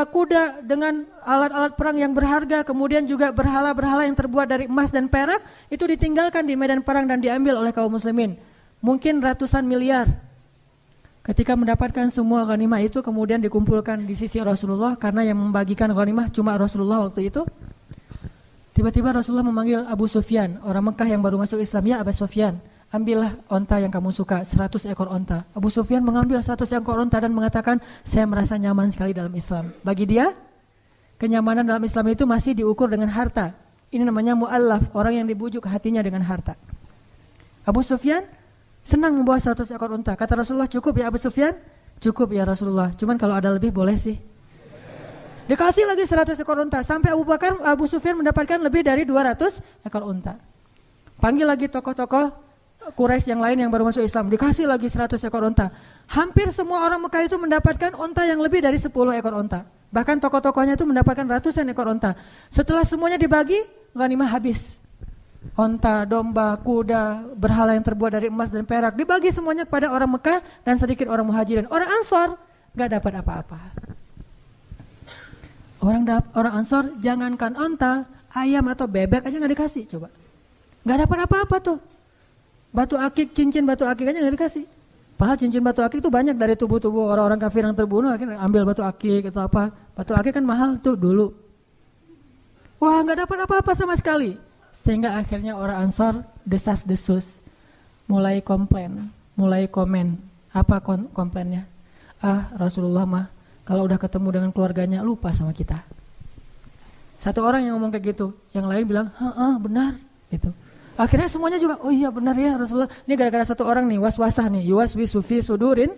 kuda dengan alat-alat perang yang berharga, kemudian juga berhala-berhala yang terbuat dari emas dan perak, itu ditinggalkan di medan perang dan diambil oleh kaum muslimin. Mungkin ratusan miliar. Ketika mendapatkan semua ghanimah itu kemudian dikumpulkan di sisi Rasulullah, karena yang membagikan ghanimah cuma Rasulullah waktu itu. Tiba-tiba Rasulullah memanggil Abu Sufyan, orang Mekah yang baru masuk Islam. Ya Abu Sufyan, ambillah onta yang kamu suka, 100 ekor onta. Abu Sufyan mengambil 100 ekor onta dan mengatakan, saya merasa nyaman sekali dalam Islam. Bagi dia, kenyamanan dalam Islam itu masih diukur dengan harta. Ini namanya mu'allaf, orang yang dibujuk hatinya dengan harta. Abu Sufyan senang membawa 100 ekor unta. Kata Rasulullah, cukup ya Abu Sufyan? Cukup ya Rasulullah, cuman kalau ada lebih boleh sih. Dikasih lagi 100 ekor unta, sampai Abu Sufyan mendapatkan lebih dari 200 ekor unta. Panggil lagi tokoh-tokoh Quraisy yang lain yang baru masuk Islam, dikasih lagi 100 ekor unta. Hampir semua orang Mekah itu mendapatkan unta yang lebih dari 10 ekor unta. Bahkan tokoh-tokohnya itu mendapatkan ratusan ekor unta. Setelah semuanya dibagi, ghanimah habis. Onta, domba, kuda, berhala yang terbuat dari emas dan perak dibagi semuanya kepada orang Mekah dan sedikit orang Muhajirin. Orang Ansor gak dapat apa-apa. Orang Ansor jangankan onta, ayam atau bebek aja gak dikasih. Coba, gak dapat apa-apa tuh. Batu akik, cincin batu akik aja gak dikasih. Padahal cincin batu akik itu banyak dari tubuh-tubuh orang-orang kafir yang terbunuh. Akhirnya ambil batu akik atau apa. Batu akik kan mahal tuh dulu. Wah, gak dapat apa-apa sama sekali. Sehingga akhirnya orang Ansor desas-desus, mulai komplain, mulai komen. Apa komplainnya? Rasulullah mah kalau udah ketemu dengan keluarganya lupa sama kita. Satu orang yang ngomong kayak gitu, yang lain bilang, benar gitu. Akhirnya semuanya juga, oh iya benar ya Rasulullah. Ini gara-gara satu orang nih, was-wasah nih, yuwaswi sufi sudurin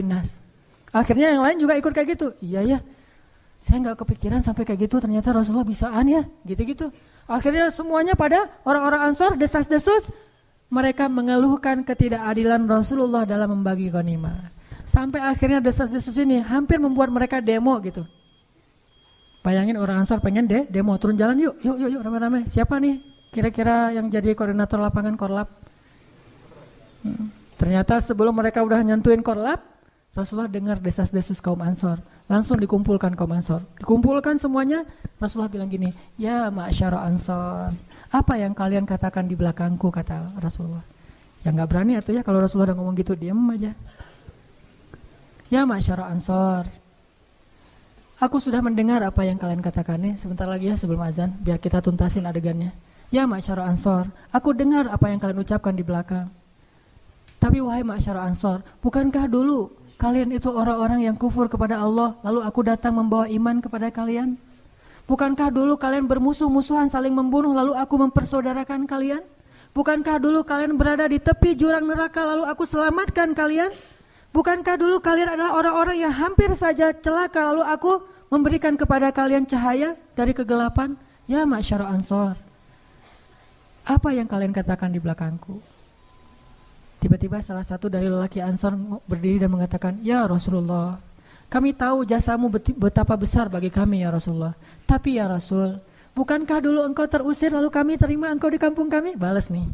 nas. Akhirnya yang lain juga ikut kayak gitu. Iya ya, saya nggak kepikiran sampai kayak gitu, ternyata Rasulullah bisaan ya, gitu-gitu. Akhirnya semuanya pada orang-orang Ansor desas-desus, mereka mengeluhkan ketidakadilan Rasulullah dalam membagi ghanimah. Sampai akhirnya desas-desus ini hampir membuat mereka demo gitu. Bayangin orang Ansor pengen demo, turun jalan yuk rame-rame. Siapa nih kira-kira yang jadi koordinator lapangan Korlap? Ternyata sebelum mereka udah nyentuhin Korlap, Rasulullah dengar desas-desus kaum Ansor. Langsung dikumpulkan kaum Ansor. Dikumpulkan semuanya, Rasulullah bilang gini, ya ma'syara Ansor, apa yang kalian katakan di belakangku, kata Rasulullah. Ya gak berani atau ya kalau Rasulullah udah ngomong gitu, diam aja. Ya ma'syara Ansor, aku sudah mendengar apa yang kalian katakan nih. Sebentar lagi ya sebelum azan, biar kita tuntasin adegannya. Ya ma'syara Ansor, aku dengar apa yang kalian ucapkan di belakang. Tapi wahai ma'syara Ansor, bukankah dulu kalian itu orang-orang yang kufur kepada Allah, lalu aku datang membawa iman kepada kalian? Bukankah dulu kalian bermusuh-musuhan saling membunuh, lalu aku mempersaudarakan kalian? Bukankah dulu kalian berada di tepi jurang neraka, lalu aku selamatkan kalian? Bukankah dulu kalian adalah orang-orang yang hampir saja celaka, lalu aku memberikan kepada kalian cahaya dari kegelapan? Ya ma'syara Ansor, apa yang kalian katakan di belakangku? Tiba-tiba salah satu dari lelaki Ansor berdiri dan mengatakan, ya Rasulullah, kami tahu jasamu betapa besar bagi kami ya Rasulullah. Tapi ya Rasul, bukankah dulu engkau terusir lalu kami terima engkau di kampung kami? Balas nih.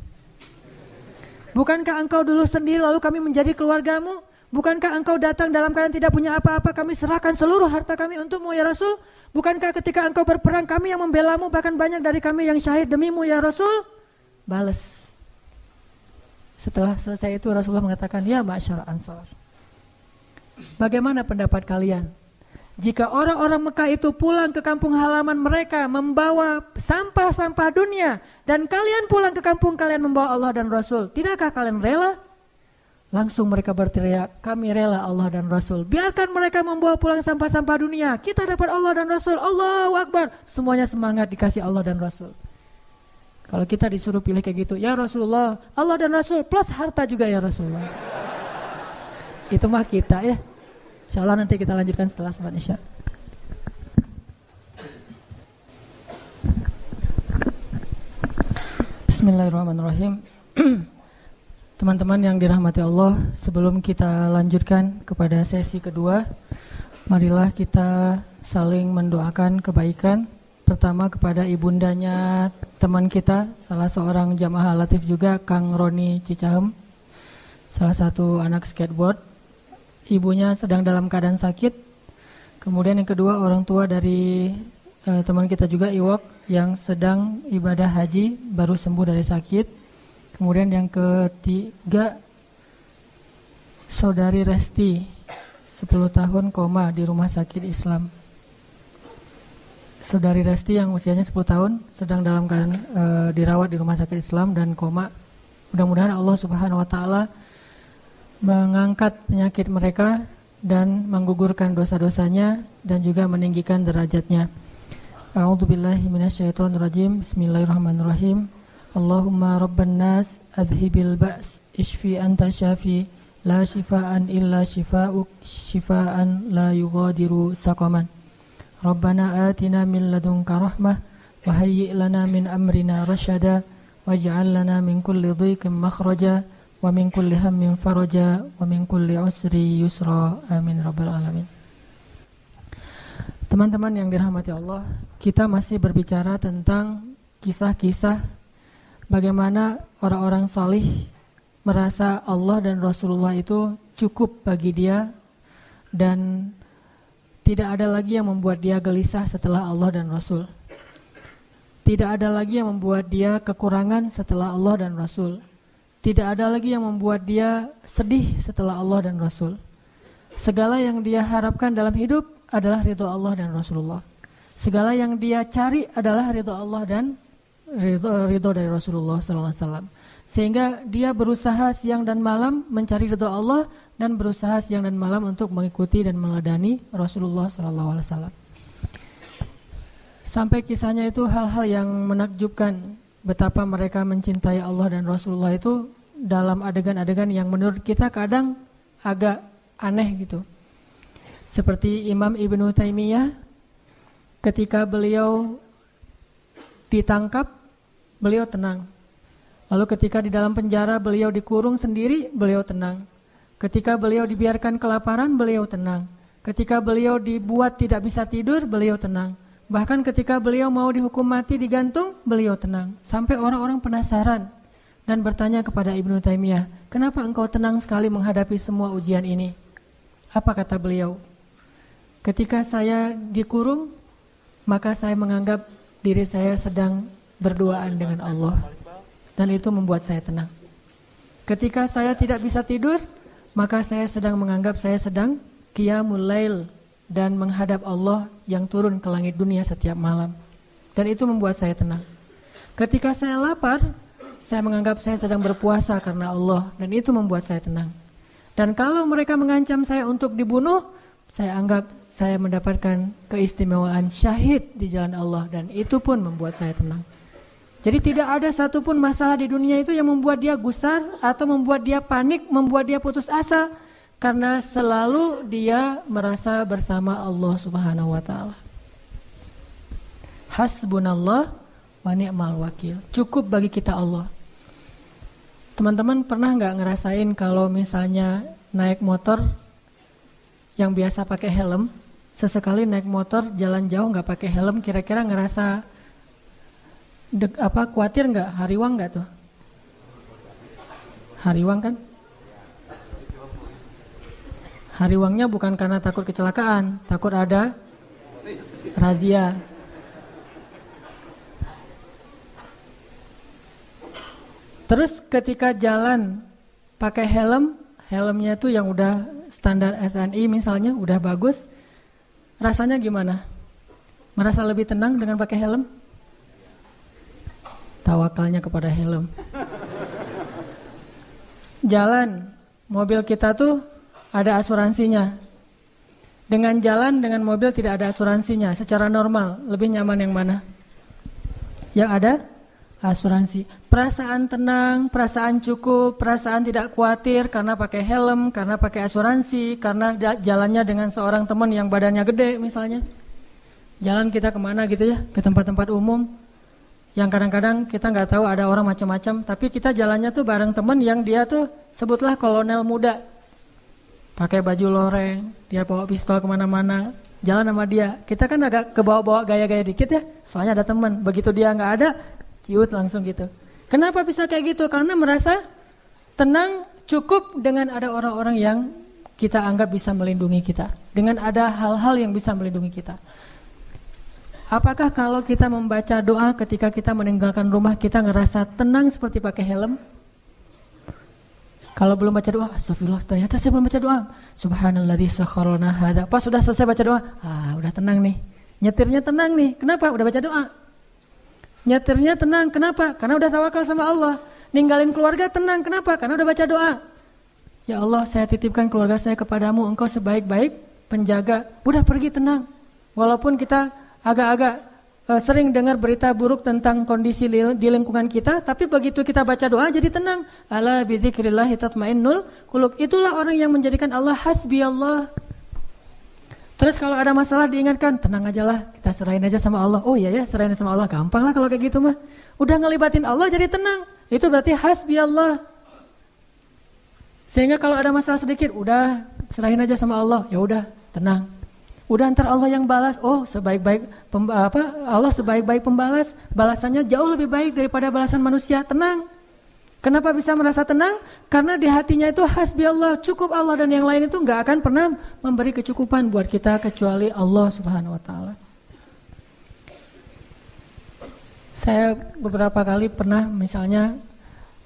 Bukankah engkau dulu sendiri lalu kami menjadi keluargamu? Bukankah engkau datang dalam keadaan tidak punya apa-apa, kami serahkan seluruh harta kami untukmu ya Rasul? Bukankah ketika engkau berperang kami yang membelamu, bahkan banyak dari kami yang syahid demimu ya Rasul? Balas. Setelah selesai itu Rasulullah mengatakan, ya ma'syara Ansor, bagaimana pendapat kalian jika orang-orang Mekah itu pulang ke kampung halaman mereka membawa sampah-sampah dunia, dan kalian pulang ke kampung kalian membawa Allah dan Rasul? Tidakkah kalian rela? Langsung mereka berteriak, kami rela Allah dan Rasul. Biarkan mereka membawa pulang sampah-sampah dunia, kita dapat Allah dan Rasul. Allahu Akbar. Semuanya semangat dikasih Allah dan Rasul. Kalau kita disuruh pilih kayak gitu, ya Rasulullah, Allah dan Rasul plus harta juga ya Rasulullah. Itu mah kita ya. Insyaallah nanti kita lanjutkan setelah salat Isya. Bismillahirrahmanirrahim. Teman-teman yang dirahmati Allah, sebelum kita lanjutkan kepada sesi kedua, marilah kita saling mendoakan kebaikan. Pertama kepada ibundanya teman kita, salah seorang jamaah Latif juga, Kang Roni Cicahem, salah satu anak skateboard. Ibunya sedang dalam keadaan sakit. Kemudian yang kedua, orang tua dari teman kita juga, Iwok, yang sedang ibadah haji, baru sembuh dari sakit. Kemudian yang ketiga, Saudari Resti, 10 tahun koma di rumah sakit Islam. Saudari Resti yang usianya 10 tahun sedang dalam keadaan dirawat di rumah sakit Islam dan koma. Mudah-mudahan Allah Subhanahu wa taala mengangkat penyakit mereka dan menggugurkan dosa-dosanya dan juga meninggikan derajatnya. A'udzubillahi minasyaitonirrajim. Bismillahirrahmanirrahim. Allahumma rabban nas adhibil ba's ishfi anta syafi la shifaan illa shifaa'uk shifaan la yughadiru saqaman. Rabbana atina min ladunka rahmah wa hayyi' lana min amrina rasyada waj'al lana min kulli dhiqin makhraja wa min kulli hammin faraja wa min kulli usri yusra. Amin rabbal alamin. Teman-teman yang dirahmati Allah, kita masih berbicara tentang kisah-kisah bagaimana orang-orang salih merasa Allah dan Rasulullah itu cukup bagi dia dan tidak ada lagi yang membuat dia gelisah setelah Allah dan Rasul. Tidak ada lagi yang membuat dia kekurangan setelah Allah dan Rasul. Tidak ada lagi yang membuat dia sedih setelah Allah dan Rasul. Segala yang dia harapkan dalam hidup adalah ridho Allah dan Rasulullah. Segala yang dia cari adalah ridho Allah dan ridho dari Rasulullah SAW. Sehingga dia berusaha siang dan malam mencari ridho Allah dan berusaha siang dan malam untuk mengikuti dan meneladani Rasulullah SAW. Sampai kisahnya itu hal-hal yang menakjubkan, betapa mereka mencintai Allah dan Rasulullah itu dalam adegan-adegan yang menurut kita kadang agak aneh gitu. Seperti Imam Ibnu Taimiyah ketika beliau ditangkap, beliau tenang. Lalu ketika di dalam penjara beliau dikurung sendiri, beliau tenang. Ketika beliau dibiarkan kelaparan, beliau tenang. Ketika beliau dibuat tidak bisa tidur, beliau tenang. Bahkan ketika beliau mau dihukum mati digantung, beliau tenang. Sampai orang-orang penasaran dan bertanya kepada Ibnu Taimiyah, kenapa engkau tenang sekali menghadapi semua ujian ini? Apa kata beliau? Ketika saya dikurung, maka saya menganggap diri saya sedang berduaan dengan Allah. Dan itu membuat saya tenang. Ketika saya tidak bisa tidur, maka saya sedang menganggap saya sedang qiyamul lail dan menghadap Allah yang turun ke langit dunia setiap malam. Dan itu membuat saya tenang. Ketika saya lapar, saya menganggap saya sedang berpuasa karena Allah, dan itu membuat saya tenang. Dan kalau mereka mengancam saya untuk dibunuh, saya anggap saya mendapatkan keistimewaan syahid di jalan Allah, dan itu pun membuat saya tenang. Jadi tidak ada satupun masalah di dunia itu yang membuat dia gusar atau membuat dia panik, membuat dia putus asa, karena selalu dia merasa bersama Allah Subhanahu wa taala. Hasbunallah wa ni'mal wakil. Cukup bagi kita Allah. Teman-teman pernah nggak ngerasain kalau misalnya naik motor yang biasa pakai helm, sesekali naik motor jalan jauh nggak pakai helm, kira-kira ngerasa khawatir nggak? Hariwang nggak tuh? Hariwang kan? Hariwangnya bukan karena takut kecelakaan, takut ada razia. Terus ketika jalan pakai helm, helmnya tuh yang udah standar SNI misalnya, udah bagus, rasanya gimana? Merasa lebih tenang dengan pakai helm? Tawakalnya kepada helm. Jalan, mobil kita tuh ada asuransinya. Dengan jalan dengan mobil tidak ada asuransinya, secara normal lebih nyaman yang mana? Yang ada asuransi. Perasaan tenang, perasaan cukup, perasaan tidak khawatir karena pakai helm, karena pakai asuransi, karena jalannya dengan seorang teman yang badannya gede misalnya. Jalan kita kemana gitu ya, ke tempat-tempat umum yang kadang-kadang kita nggak tahu ada orang macam-macam, tapi kita jalannya tuh bareng teman yang dia tuh sebutlah kolonel muda. Pakai baju loreng, dia bawa pistol kemana-mana, jalan sama dia. Kita kan agak kebawa-bawa gaya-gaya dikit ya, soalnya ada teman. Begitu dia nggak ada, ciut langsung gitu. Kenapa bisa kayak gitu? Karena merasa tenang, cukup dengan ada orang-orang yang kita anggap bisa melindungi kita, dengan ada hal-hal yang bisa melindungi kita. Apakah kalau kita membaca doa ketika kita meninggalkan rumah, kita ngerasa tenang seperti pakai helm? Kalau belum baca doa, astagfirullah, ternyata saya belum baca doa. Subhanalladzi sakharana hadza. Pas sudah selesai baca doa, udah tenang nih. Nyetirnya tenang nih. Kenapa? Udah baca doa. Nyetirnya tenang. Kenapa? Karena udah tawakal sama Allah. Ninggalin keluarga tenang. Kenapa? Karena udah baca doa. Ya Allah, saya titipkan keluarga saya kepadamu. Engkau sebaik-baik penjaga. Udah pergi tenang. Walaupun kita agak-agak sering dengar berita buruk tentang kondisi di lingkungan kita, tapi begitu kita baca doa jadi tenang. Ala bidzikrillahi tatmainnul qulub. Itulah orang yang menjadikan Allah hasbi Allah. Terus kalau ada masalah diingatkan, tenang aja lah, kita serahin aja sama Allah. Oh iya ya, serahin sama Allah, gampang lah kalau kayak gitu mah. Udah ngelibatin Allah jadi tenang. Itu berarti hasbi Allah. Sehingga kalau ada masalah sedikit, udah serahin aja sama Allah. Ya udah, tenang. Udah ntar Allah yang balas. Oh, sebaik-baik Allah sebaik-baik pembalas, balasannya jauh lebih baik daripada balasan manusia. Tenang. Kenapa bisa merasa tenang? Karena di hatinya itu hasbi Allah, cukup Allah, dan yang lain itu nggak akan pernah memberi kecukupan buat kita kecuali Allah Subhanahu wa taala. Saya beberapa kali pernah misalnya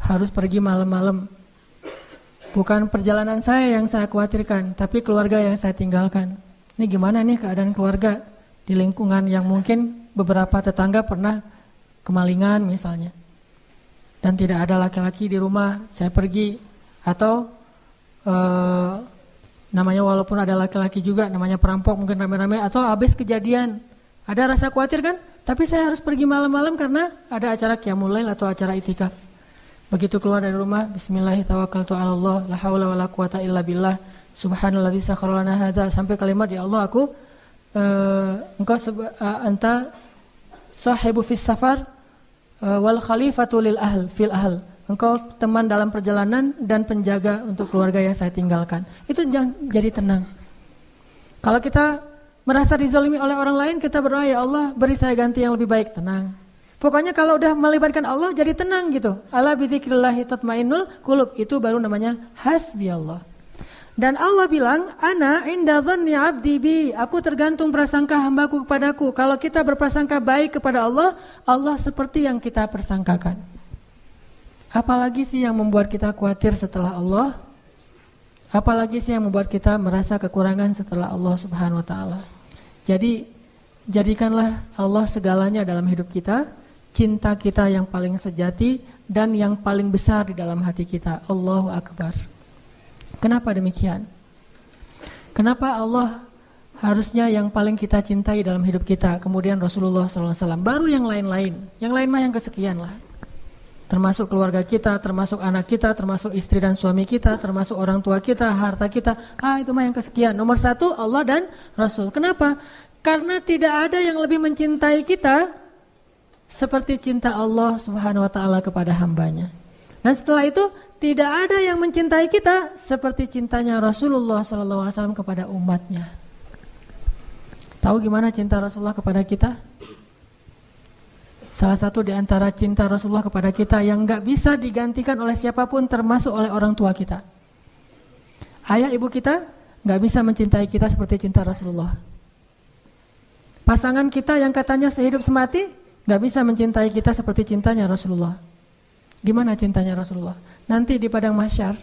harus pergi malam-malam. Bukan perjalanan saya yang saya khawatirkan, tapi keluarga yang saya tinggalkan. Ini gimana nih keadaan keluarga di lingkungan yang mungkin beberapa tetangga pernah kemalingan misalnya. Dan tidak ada laki-laki di rumah, saya pergi. Atau namanya walaupun ada laki-laki juga, namanya perampok mungkin rame-rame. Atau habis kejadian, ada rasa khawatir kan? Tapi saya harus pergi malam-malam karena ada acara qiyamul lail atau acara itikaf. Begitu keluar dari rumah, bismillahirrahmanirrahim, la haula wala quwata illa billah. Subhanalladzi sakharana hadza, sampai kalimat ya Allah aku engkau anta sahibu fis safar wal khalifatu lil ahl fil ahl. Engkau teman dalam perjalanan dan penjaga untuk keluarga yang saya tinggalkan. Itu jadi tenang. Kalau kita merasa dizalimi oleh orang lain, kita berdoa, ya Allah beri saya ganti yang lebih baik. Tenang. Pokoknya kalau udah melibatkan Allah jadi tenang gitu. Ala bidzikrillahi tatmainnul qulub. Itu baru namanya hasbiyallah. Dan Allah bilang, ana inda dhanni 'abdi bi. Aku tergantung prasangka hambaku kepadaku. Kalau kita berprasangka baik kepada Allah, Allah seperti yang kita persangkakan. Apalagi sih yang membuat kita khawatir setelah Allah? Apalagi sih yang membuat kita merasa kekurangan setelah Allah Subhanahu wa taala? Jadi jadikanlah Allah segalanya dalam hidup kita, cinta kita yang paling sejati dan yang paling besar di dalam hati kita. Allahu Akbar. Kenapa demikian? Kenapa Allah harusnya yang paling kita cintai dalam hidup kita, kemudian Rasulullah SAW, baru yang lain-lain. Yang lain mah yang kesekian lah. Termasuk keluarga kita, termasuk anak kita, termasuk istri dan suami kita, termasuk orang tua kita, harta kita. Itu mah yang kesekian. Nomor 1 Allah dan Rasul. Kenapa? Karena tidak ada yang lebih mencintai kita seperti cinta Allah Subhanahu wa taala kepada hambanya. Dan setelah itu tidak ada yang mencintai kita seperti cintanya Rasulullah SAW kepada umatnya. Tahu gimana cinta Rasulullah kepada kita? Salah satu di antara cinta Rasulullah kepada kita yang gak bisa digantikan oleh siapapun, termasuk oleh orang tua kita. Ayah ibu kita gak bisa mencintai kita seperti cinta Rasulullah. Pasangan kita yang katanya sehidup semati gak bisa mencintai kita seperti cintanya Rasulullah. Gimana cintanya Rasulullah? Nanti di padang mahsyar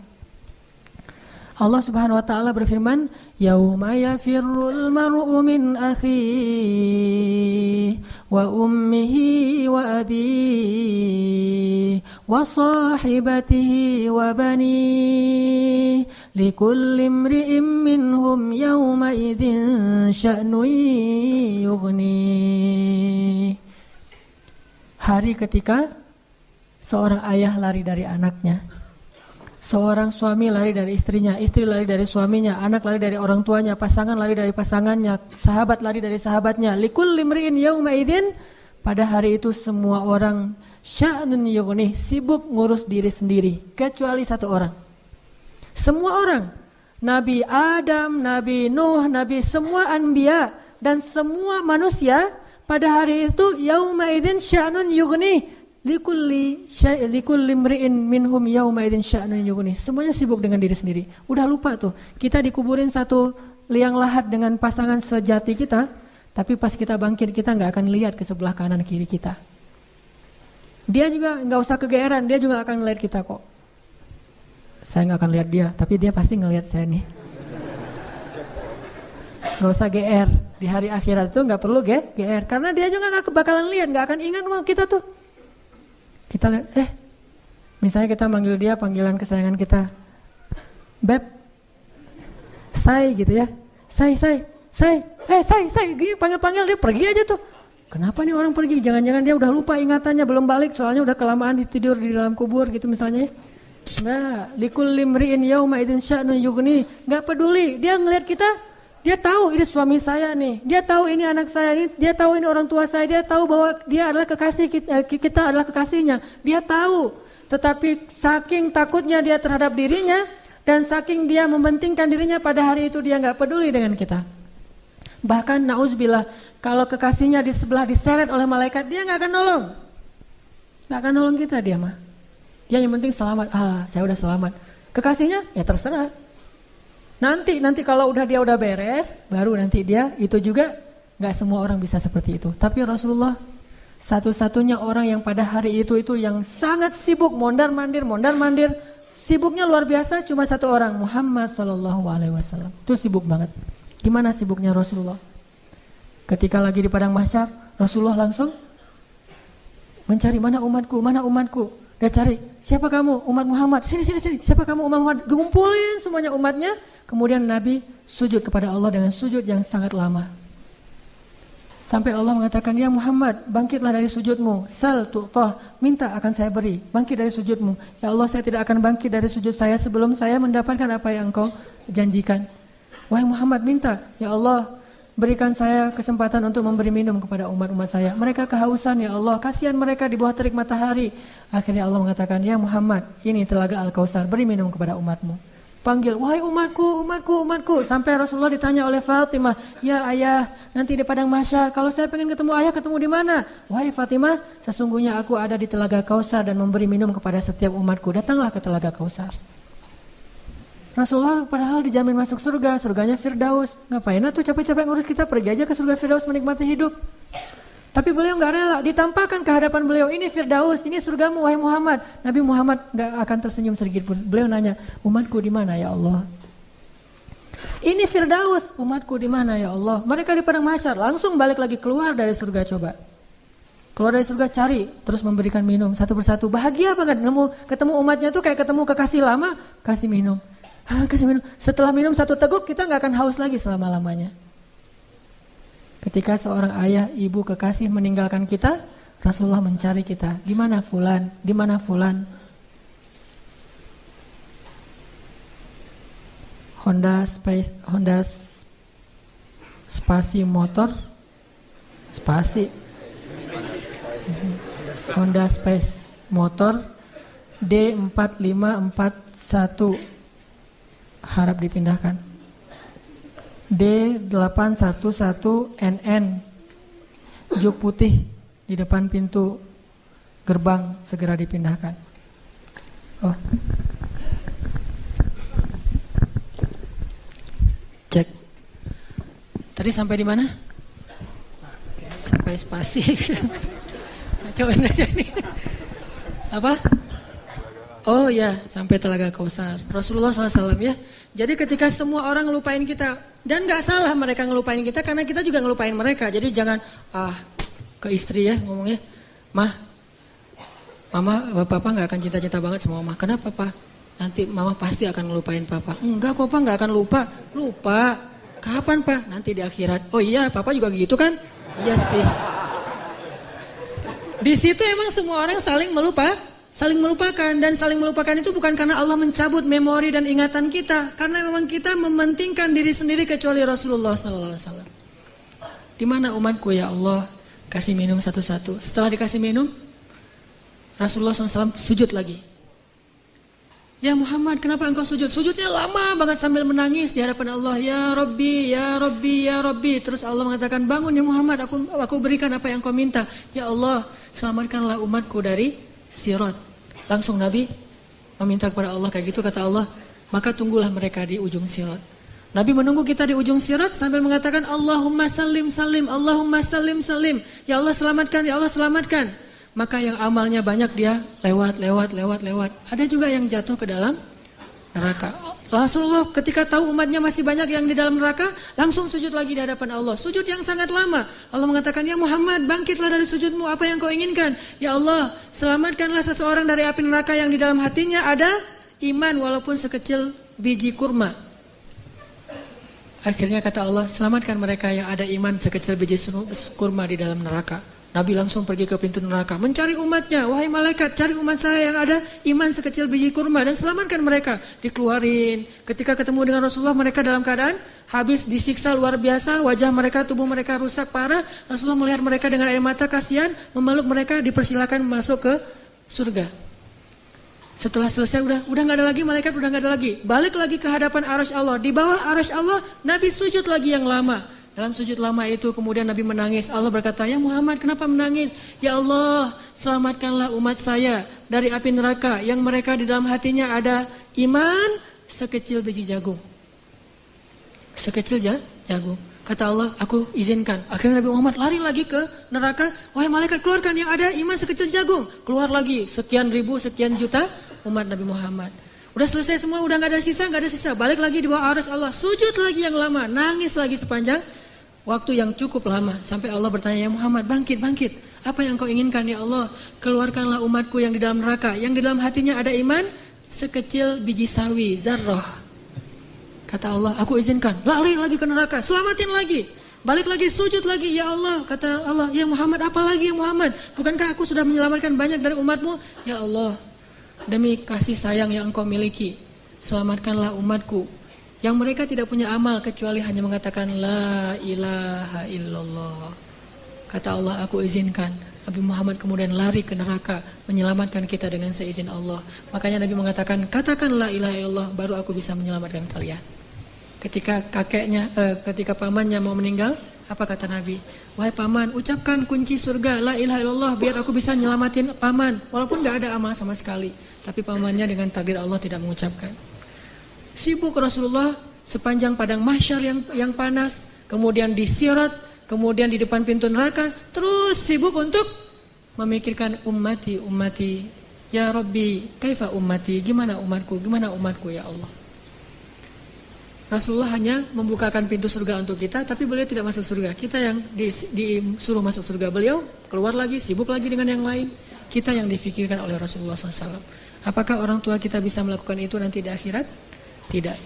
Allah Subhanahu wa taala berfirman, "Yauma yafirrul mar'u min akhihi wa ummihi wa abihi wa sahibatihi wa banihi likulli imri'in minhum yawma idzin sya'nun yughni." Hari ketika seorang ayah lari dari anaknya, seorang suami lari dari istrinya, istri lari dari suaminya, anak lari dari orang tuanya, pasangan lari dari pasangannya, sahabat lari dari sahabatnya. Likulli imri'in yauma idzin, pada hari itu semua orang sya'nun yughni, sibuk ngurus diri sendiri, kecuali satu orang. Semua orang, Nabi Adam, Nabi Nuh, Nabi semua anbiya dan semua manusia pada hari itu yauma idzin sya'nun yughni. Likulli imri'in minhum yawma idzin sya'nun yughni. Semuanya sibuk dengan diri sendiri. Udah lupa tuh, kita dikuburin satu liang lahat dengan pasangan sejati kita, tapi pas kita bangkit kita nggak akan lihat ke sebelah kanan kiri kita. Dia juga nggak usah kegeeran, dia juga akan ngelihat kita kok. Saya nggak akan lihat dia, tapi dia pasti ngelihat saya nih. Nggak usah GR, di hari akhirat itu nggak perlu GR, karena dia juga nggak bakalan lihat, nggak akan ingat mau kita tuh. Kita lihat, misalnya kita manggil dia panggilan kesayangan kita, Beb, say gitu ya, say, gini panggil-panggil dia pergi aja tuh. Kenapa nih orang pergi? Jangan-jangan dia udah lupa ingatannya, belum balik, soalnya udah kelamaan tidur di dalam kubur gitu misalnya. Nah, likulli imri'in yauma idzin sya'nun yughni, nggak peduli, dia ngelihat kita. Dia tahu ini suami saya nih, dia tahu ini anak saya nih, dia tahu ini orang tua saya, dia tahu bahwa dia adalah kekasih kita adalah kekasihnya. Dia tahu, tetapi saking takutnya dia terhadap dirinya dan saking dia mementingkan dirinya, pada hari itu dia nggak peduli dengan kita. Bahkan nauzubillah, kalau kekasihnya di sebelah diseret oleh malaikat, dia nggak akan nolong kita dia mah. Dia yang penting selamat. Saya udah selamat. Kekasihnya ya terserah. Nanti kalau dia udah beres, baru nanti dia itu juga. Gak semua orang bisa seperti itu. Tapi Rasulullah satu-satunya orang yang pada hari itu yang sangat sibuk mondar-mandir, sibuknya luar biasa, cuma satu orang, Muhammad SAW. Itu sibuk banget. Gimana sibuknya Rasulullah? Ketika lagi di padang mahsyar, Rasulullah langsung mencari mana umatku. Dia cari, siapa kamu? Umat Muhammad. Sini. Siapa kamu? Umat Muhammad. Ngumpulin semuanya umatnya. Kemudian Nabi sujud kepada Allah dengan sujud yang sangat lama. Sampai Allah mengatakan, ya Muhammad, bangkitlah dari sujudmu. Sal tu'tah, minta akan saya beri. Bangkit dari sujudmu. Ya Allah, saya tidak akan bangkit dari sujud saya sebelum saya mendapatkan apa yang engkau janjikan. Wahai Muhammad, minta. Ya Allah, berikan saya kesempatan untuk memberi minum kepada umat-umat saya. Mereka kehausan, ya Allah, kasihan mereka di bawah terik matahari. Akhirnya Allah mengatakan, ya Muhammad, ini telaga Al-Kautsar, beri minum kepada umatmu. panggil, wahai umatku, umatku, umatku. Sampai Rasulullah ditanya oleh Fatimah, ya ayah, nanti di padang mahsyar, kalau saya pengen ketemu ayah, ketemu di mana? Wahai Fatimah, sesungguhnya aku ada di Telaga Kausar dan memberi minum kepada setiap umatku. Datanglah ke Telaga Kausar. Rasulullah padahal dijamin masuk surga, surganya Firdaus. Ngapain tuh capek-capek ngurus, kita pergi aja ke surga Firdaus menikmati hidup. Tapi beliau gak rela, ditampakkan ke hadapan beliau, ini Firdaus, ini surgamu wahai Muhammad. Nabi Muhammad gak akan tersenyum sedikit pun. Beliau nanya, umatku di mana ya Allah? Ini Firdaus, umatku di mana ya Allah? Mereka di padang mahsyar, langsung balik lagi keluar dari surga coba. Keluar dari surga cari, terus memberikan minum satu persatu. Bahagia banget, ketemu umatnya tuh kayak ketemu kekasih lama, kasih minum. Kasih minum. Setelah minum satu teguk, kita gak akan haus lagi selama-lamanya. Ketika seorang ayah, ibu, kekasih meninggalkan kita, Rasulullah mencari kita. Di mana fulan? Di mana fulan? Honda Spasi motor, Spasi. Honda Space motor D4541 harap dipindahkan. D811NN juk putih di depan pintu gerbang, segera dipindahkan. Oh. Cek. Tadi sampai di mana? Sampai Spasi. Coba aja nih. Apa? Oh ya, sampai Telaga Kausar. Rasulullah SAW ya. Jadi ketika semua orang ngelupain kita, dan gak salah mereka ngelupain kita karena kita juga ngelupain mereka. Jadi jangan ke istri ya ngomongnya, Mah, Mama, Papa gak akan cinta-cinta banget sama Mama. Kenapa Papa? Nanti Mama pasti akan ngelupain Papa. Enggak kok Pak, gak akan lupa. Lupa. Kapan Pak? Nanti di akhirat. Oh iya, Papa juga gitu kan? Iya sih. Di situ emang semua orang saling melupakan, dan saling melupakan itu bukan karena Allah mencabut memori dan ingatan kita, karena memang kita mementingkan diri sendiri kecuali Rasulullah SAW. Di mana umatku ya Allah? Kasih minum satu-satu. Setelah dikasih minum, Rasulullah SAW sujud lagi. Ya Muhammad, kenapa engkau sujud? Sujudnya lama banget sambil menangis di hadapan Allah. Ya Rabbi, ya Rabbi, ya Rabbi. Terus Allah mengatakan, bangun ya Muhammad, aku berikan apa yang kau minta. Ya Allah, selamatkanlah umatku dari Sirat. Langsung Nabi meminta kepada Allah kayak gitu, kata Allah, maka tunggulah mereka di ujung Sirat. Nabi menunggu kita di ujung Sirat sambil mengatakan Allahumma salim salim, Allahumma salim salim. Ya Allah selamatkan, ya Allah selamatkan. Maka yang amalnya banyak dia lewat. Ada juga yang jatuh ke dalam neraka. Rasulullah ketika tahu umatnya masih banyak yang di dalam neraka, langsung sujud lagi di hadapan Allah. Sujud yang sangat lama. Allah mengatakan, ya Muhammad, bangkitlah dari sujudmu, apa yang kau inginkan? Ya Allah, selamatkanlah seseorang dari api neraka yang di dalam hatinya ada iman walaupun sekecil biji kurma. Akhirnya kata Allah, selamatkan mereka yang ada iman sekecil biji kurma di dalam neraka. Nabi langsung pergi ke pintu neraka, mencari umatnya. Wahai malaikat, cari umat saya yang ada iman sekecil biji kurma dan selamatkan mereka. Dikeluarin. Ketika ketemu dengan Rasulullah, mereka dalam keadaan habis disiksa luar biasa. Wajah mereka, tubuh mereka rusak parah. Rasulullah melihat mereka dengan air mata, kasihan, memeluk mereka, dipersilakan masuk ke surga. Setelah selesai, udah gak ada lagi, malaikat udah gak ada lagi. Balik lagi ke hadapan arasy Allah. Di bawah arasy Allah, Nabi sujud lagi yang lama. Dalam sujud lama itu kemudian Nabi menangis. Allah berkata, ya Muhammad, kenapa menangis? Ya Allah, selamatkanlah umat saya dari api neraka yang mereka di dalam hatinya ada iman sekecil biji jagung. Sekecil jagung. Kata Allah, aku izinkan. Akhirnya Nabi Muhammad lari lagi ke neraka. Wahai malaikat, keluarkan yang ada iman sekecil jagung. Keluar lagi sekian ribu, sekian juta umat Nabi Muhammad. Udah selesai semua, udah gak ada sisa. Balik lagi di bawah arasy Allah. Sujud lagi yang lama, nangis lagi sepanjang waktu yang cukup lama. Sampai Allah bertanya, ya Muhammad, bangkit. Apa yang kau inginkan ya Allah? Keluarkanlah umatku yang di dalam neraka, yang di dalam hatinya ada iman sekecil biji sawi, zarrah. Kata Allah, aku izinkan. Lari lagi ke neraka, selamatin lagi. Balik lagi, sujud lagi, ya Allah. Kata Allah, ya Muhammad, apa lagi ya Muhammad? Bukankah aku sudah menyelamatkan banyak dari umatmu? Ya Allah, demi kasih sayang yang engkau miliki, selamatkanlah umatku yang mereka tidak punya amal kecuali hanya mengatakan la ilaha illallah. Kata Allah, aku izinkan. Nabi Muhammad kemudian lari ke neraka menyelamatkan kita dengan seizin Allah. Makanya Nabi mengatakan, katakan la ilaha illallah, baru aku bisa menyelamatkan kalian. Ketika ketika pamannya mau meninggal, apa kata Nabi? Wahai paman, ucapkan kunci surga la ilaha illallah biar aku bisa nyelamatin paman. Walaupun gak ada amal sama sekali, tapi pamannya dengan takdir Allah tidak mengucapkan. Sibuk Rasulullah sepanjang padang mahsyar yang panas, kemudian di Sirat, kemudian di depan pintu neraka, terus sibuk untuk memikirkan ummati, ya Rabbi, kaifa ummati, gimana umatku ya Allah. Rasulullah hanya membukakan pintu surga untuk kita, tapi beliau tidak masuk surga. Kita yang disuruh masuk surga, beliau keluar lagi, sibuk lagi dengan yang lain. Kita yang difikirkan oleh Rasulullah SAW. Apakah orang tua kita bisa melakukan itu nanti di akhirat? Tidak.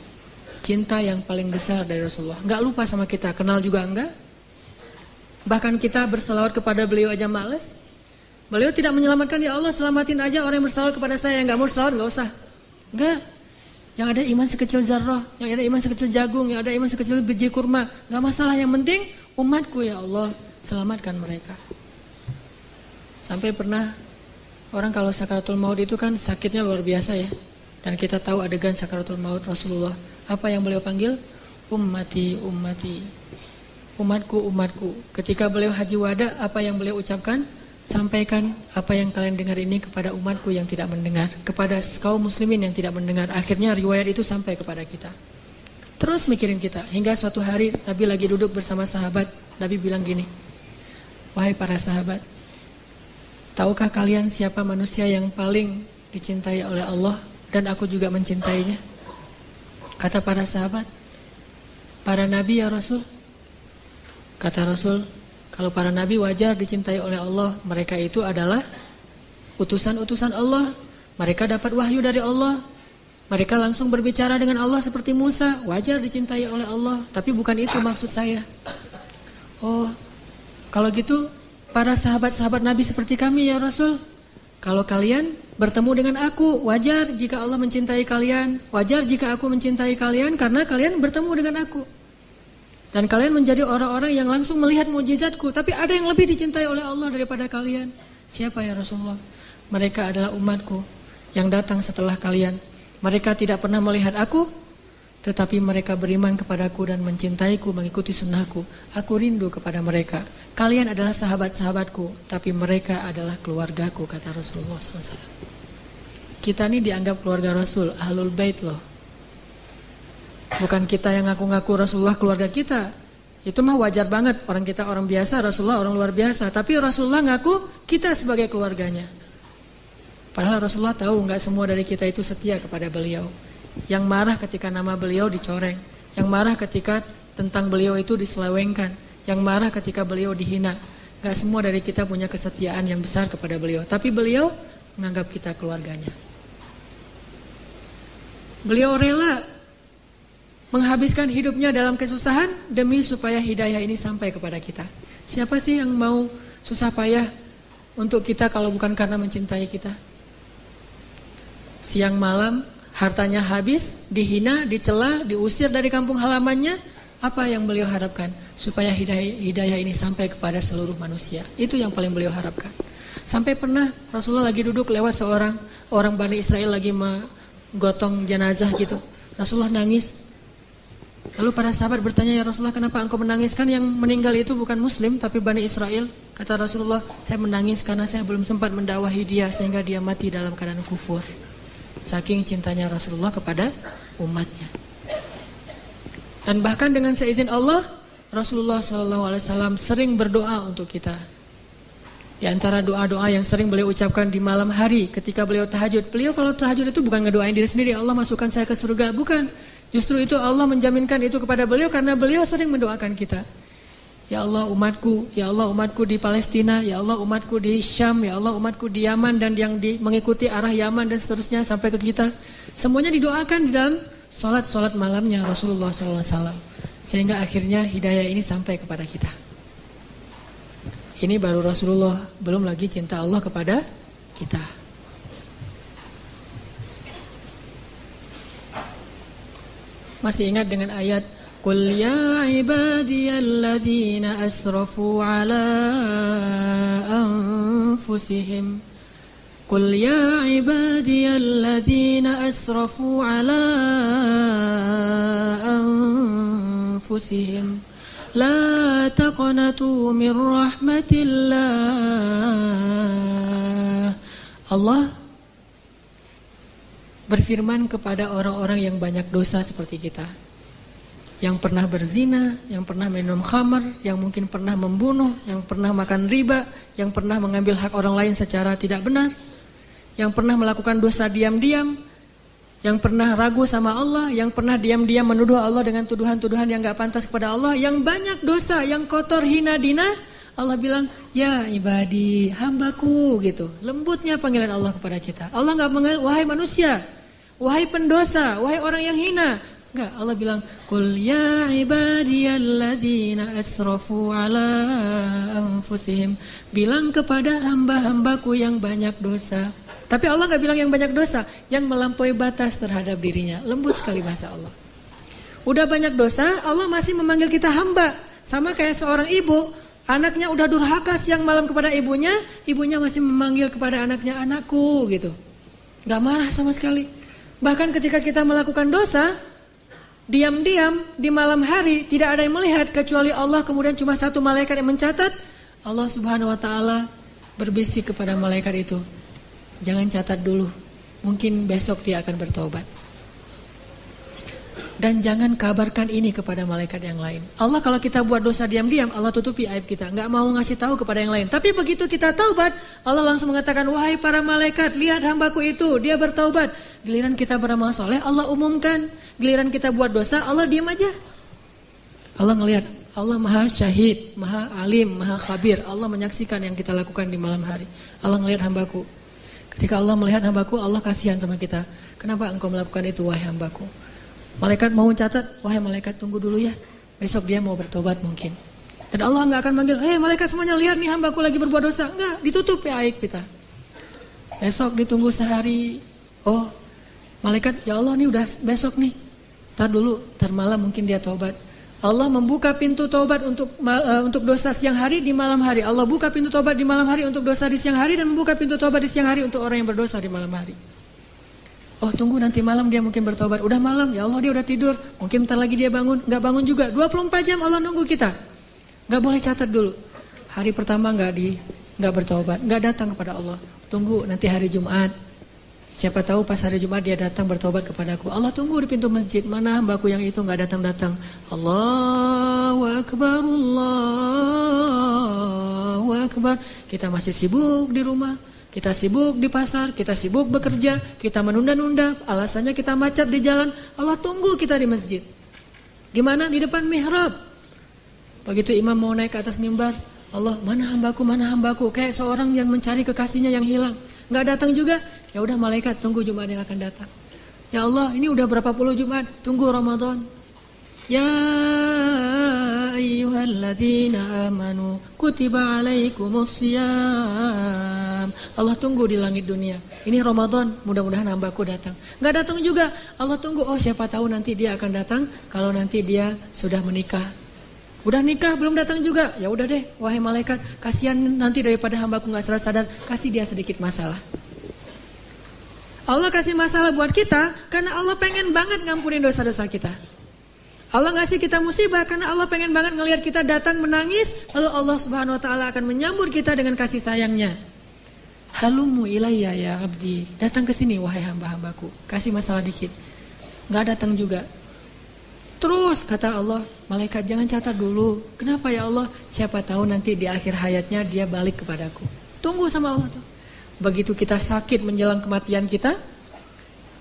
Cinta yang paling besar dari Rasulullah. Enggak lupa sama kita, kenal juga enggak. Bahkan kita berselawat kepada beliau aja males. Beliau tidak menyelamatkan, ya Allah selamatin aja orang yang berselawat kepada saya. Yang enggak mau selawat enggak usah. Enggak. Yang ada iman sekecil zarrah, yang ada iman sekecil jagung, yang ada iman sekecil biji kurma, enggak masalah, yang penting umatku ya Allah, selamatkan mereka. Sampai pernah orang kalau sakaratul maut itu kan sakitnya luar biasa ya. Dan kita tahu adegan sakaratul maut Rasulullah. Apa yang beliau panggil? Ummati, umatku. Ketika beliau haji wada, apa yang beliau ucapkan? Sampaikan apa yang kalian dengar ini kepada umatku yang tidak mendengar, kepada kaum muslimin yang tidak mendengar. Akhirnya riwayat itu sampai kepada kita. Terus mikirin kita, hingga suatu hari Nabi lagi duduk bersama sahabat. Nabi bilang gini, wahai para sahabat, tahukah kalian siapa manusia yang paling dicintai oleh Allah dan aku juga mencintainya? Kata para sahabat, para nabi ya Rasul. Kata Rasul, kalau para nabi wajar dicintai oleh Allah, mereka itu adalah utusan-utusan Allah. Mereka dapat wahyu dari Allah. Mereka langsung berbicara dengan Allah seperti Musa, wajar dicintai oleh Allah. Tapi bukan itu maksud saya. Oh, kalau gitu para sahabat-sahabat Nabi seperti kami ya Rasul. Kalau kalian bertemu dengan aku, wajar jika Allah mencintai kalian. Wajar jika aku mencintai kalian karena kalian bertemu dengan aku. Dan kalian menjadi orang-orang yang langsung melihat mukjizatku. Tapi ada yang lebih dicintai oleh Allah daripada kalian. Siapa ya Rasulullah? Mereka adalah umatku yang datang setelah kalian. Mereka tidak pernah melihat aku, tetapi mereka beriman kepadaku dan mencintaiku, mengikuti sunnahku. Aku rindu kepada mereka. Kalian adalah sahabat-sahabatku, tapi mereka adalah keluargaku, kata Rasulullah SAW. Kita ini dianggap keluarga Rasul, Ahlul Bait loh. Bukan kita yang ngaku-ngaku Rasulullah keluarga kita. Itu mah wajar banget, orang kita orang biasa, Rasulullah orang luar biasa. Tapi Rasulullah ngaku kita sebagai keluarganya. Padahal Rasulullah tahu enggak semua dari kita itu setia kepada beliau. Yang marah ketika nama beliau dicoreng, yang marah ketika tentang beliau itu diselewengkan, yang marah ketika beliau dihina. Enggak semua dari kita punya kesetiaan yang besar kepada beliau. Tapi beliau menganggap kita keluarganya. Beliau rela menghabiskan hidupnya dalam kesusahan demi supaya hidayah ini sampai kepada kita. Siapa sih yang mau susah payah untuk kita kalau bukan karena mencintai kita? Siang malam hartanya habis, dihina, dicela, diusir dari kampung halamannya. Apa yang beliau harapkan? Supaya hidayah ini sampai kepada seluruh manusia. Itu yang paling beliau harapkan. Sampai pernah Rasulullah lagi duduk lewat orang Bani Israel lagi menggotong jenazah gitu. Rasulullah nangis. Lalu para sahabat bertanya, ya Rasulullah, kenapa engkau menangis? Kan yang meninggal itu bukan muslim tapi Bani Israel. Kata Rasulullah, saya menangis karena saya belum sempat mendakwahi dia sehingga dia mati dalam keadaan kufur. Saking cintanya Rasulullah kepada umatnya. Dan bahkan dengan seizin Allah, Rasulullah SAW sering berdoa untuk kita. Di antara doa-doa yang sering beliau ucapkan di malam hari ketika beliau tahajud. Beliau kalau tahajud itu bukan ngedoain diri sendiri, Allah masukkan saya ke surga, bukan. Justru itu Allah menjaminkan itu kepada beliau karena beliau sering mendoakan kita. Ya Allah umatku di Palestina, ya Allah umatku di Syam, ya Allah umatku di Yaman dan yang mengikuti arah Yaman dan seterusnya sampai ke kita. Semuanya didoakan di dalam solat malamnya Rasulullah SAW. Sehingga akhirnya hidayah ini sampai kepada kita. Ini baru Rasulullah, belum lagi cinta Allah kepada kita. Masih ingat dengan ayat Qul ya ibadiyalladzina asrafu ala anfusihim. Qul ya ibadiyalladzina asrafu ala anfusihim. La taqnatu min rahmatillah. Allah berfirman kepada orang-orang yang banyak dosa seperti kita, yang pernah berzina, yang pernah minum khamar, yang mungkin pernah membunuh, yang pernah makan riba, yang pernah mengambil hak orang lain secara tidak benar, yang pernah melakukan dosa diam-diam, yang pernah ragu sama Allah, yang pernah diam-diam menuduh Allah dengan tuduhan-tuduhan yang gak pantas kepada Allah, yang banyak dosa, yang kotor, hina, dina. Allah bilang, ya ibadi, hambaku, gitu. Lembutnya panggilan Allah kepada kita. Allah gak menganggap, wahai manusia, wahai pendosa, wahai orang yang hina. Enggak, Allah bilang, qul ya ibadiyalladzina asrafu ala anfusihim. Bilang kepada hamba-hambaku yang banyak dosa. Tapi Allah gak bilang yang banyak dosa, yang melampaui batas terhadap dirinya. Lembut sekali bahasa Allah. Udah banyak dosa, Allah masih memanggil kita hamba. Sama kayak seorang ibu, anaknya udah durhaka siang malam kepada ibunya, ibunya masih memanggil kepada anaknya, anakku, gitu. Gak marah sama sekali. Bahkan ketika kita melakukan dosa, diam-diam di malam hari, tidak ada yang melihat kecuali Allah, kemudian cuma satu malaikat yang mencatat. Allah Subhanahu wa ta'ala berbisik kepada malaikat itu, jangan catat dulu, mungkin besok dia akan bertobat. Dan jangan kabarkan ini kepada malaikat yang lain. Allah kalau kita buat dosa diam-diam, Allah tutupi aib kita, gak mau ngasih tahu kepada yang lain. Tapi begitu kita taubat, Allah langsung mengatakan, wahai para malaikat, lihat hambaku itu, dia bertaubat. Giliran kita beramal soleh, Allah umumkan. Giliran kita buat dosa, Allah diam aja. Allah ngelihat, Allah maha syahid, maha alim, maha khabir. Allah menyaksikan yang kita lakukan di malam hari. Allah ngelihat hambaku. Ketika Allah melihat hambaku, Allah kasihan sama kita. Kenapa engkau melakukan itu, wahai hambaku? Malaikat mau catat, wahai malaikat tunggu dulu ya, besok dia mau bertobat mungkin. Dan Allah gak akan manggil, hei malaikat semuanya lihat nih hambaku lagi berbuat dosa. Enggak, ditutup ya aib kita. Besok ditunggu sehari, oh malaikat ya Allah nih udah besok nih, tar dulu, tar malam mungkin dia tobat. Allah membuka pintu tobat untuk dosa siang hari di malam hari. Allah buka pintu tobat di malam hari untuk dosa di siang hari, dan membuka pintu tobat di siang hari untuk orang yang berdosa di malam hari. Oh tunggu nanti malam dia mungkin bertobat. Udah malam, ya Allah dia udah tidur, mungkin bentar lagi dia bangun. Gak bangun juga, 24 jam Allah nunggu kita. Gak boleh catat dulu. Hari pertama gak bertobat, gak datang kepada Allah. Tunggu nanti hari Jumat, siapa tahu pas hari Jumat dia datang bertobat kepadaku. Allah tunggu di pintu masjid, mana hambaku yang itu gak datang-datang. Allahu Akbar, Allahu Akbar. Kita masih sibuk di rumah, kita sibuk di pasar, kita sibuk bekerja, kita menunda-nunda, alasannya kita macet di jalan. Allah tunggu kita di masjid. Di mana? Di depan mihrab. Begitu imam mau naik ke atas mimbar, Allah, mana hambaku, kayak seorang yang mencari kekasihnya yang hilang. Gak datang juga, ya udah malaikat tunggu Jumat yang akan datang. Ya Allah, ini udah berapa puluh Jumat, tunggu Ramadan. Ya ayyuhalladzina amanu kutiba alaikumusiyam. Allah tunggu di langit dunia. Ini Ramadan, mudah-mudahan hambaku datang. Gak datang juga, Allah tunggu. Oh siapa tahu nanti dia akan datang kalau nanti dia sudah menikah. Udah nikah belum datang juga. Ya udah deh, wahai malaikat, kasihan nanti daripada hambaku gak sadar, kasih dia sedikit masalah. Allah kasih masalah buat kita karena Allah pengen banget ngampunin dosa-dosa kita. Allah ngasih kita musibah karena Allah pengen banget ngelihat kita datang menangis, lalu Allah Subhanahu wa ta'ala akan menyambut kita dengan kasih sayangnya. Halumu ilayya ya abdi, datang ke sini wahai hamba-hambaku, kasih masalah dikit. Gak datang juga. Terus kata Allah, malaikat jangan catat dulu. Kenapa ya Allah? Siapa tahu nanti di akhir hayatnya dia balik kepadaku. Tunggu sama Allah tuh. Begitu kita sakit menjelang kematian kita,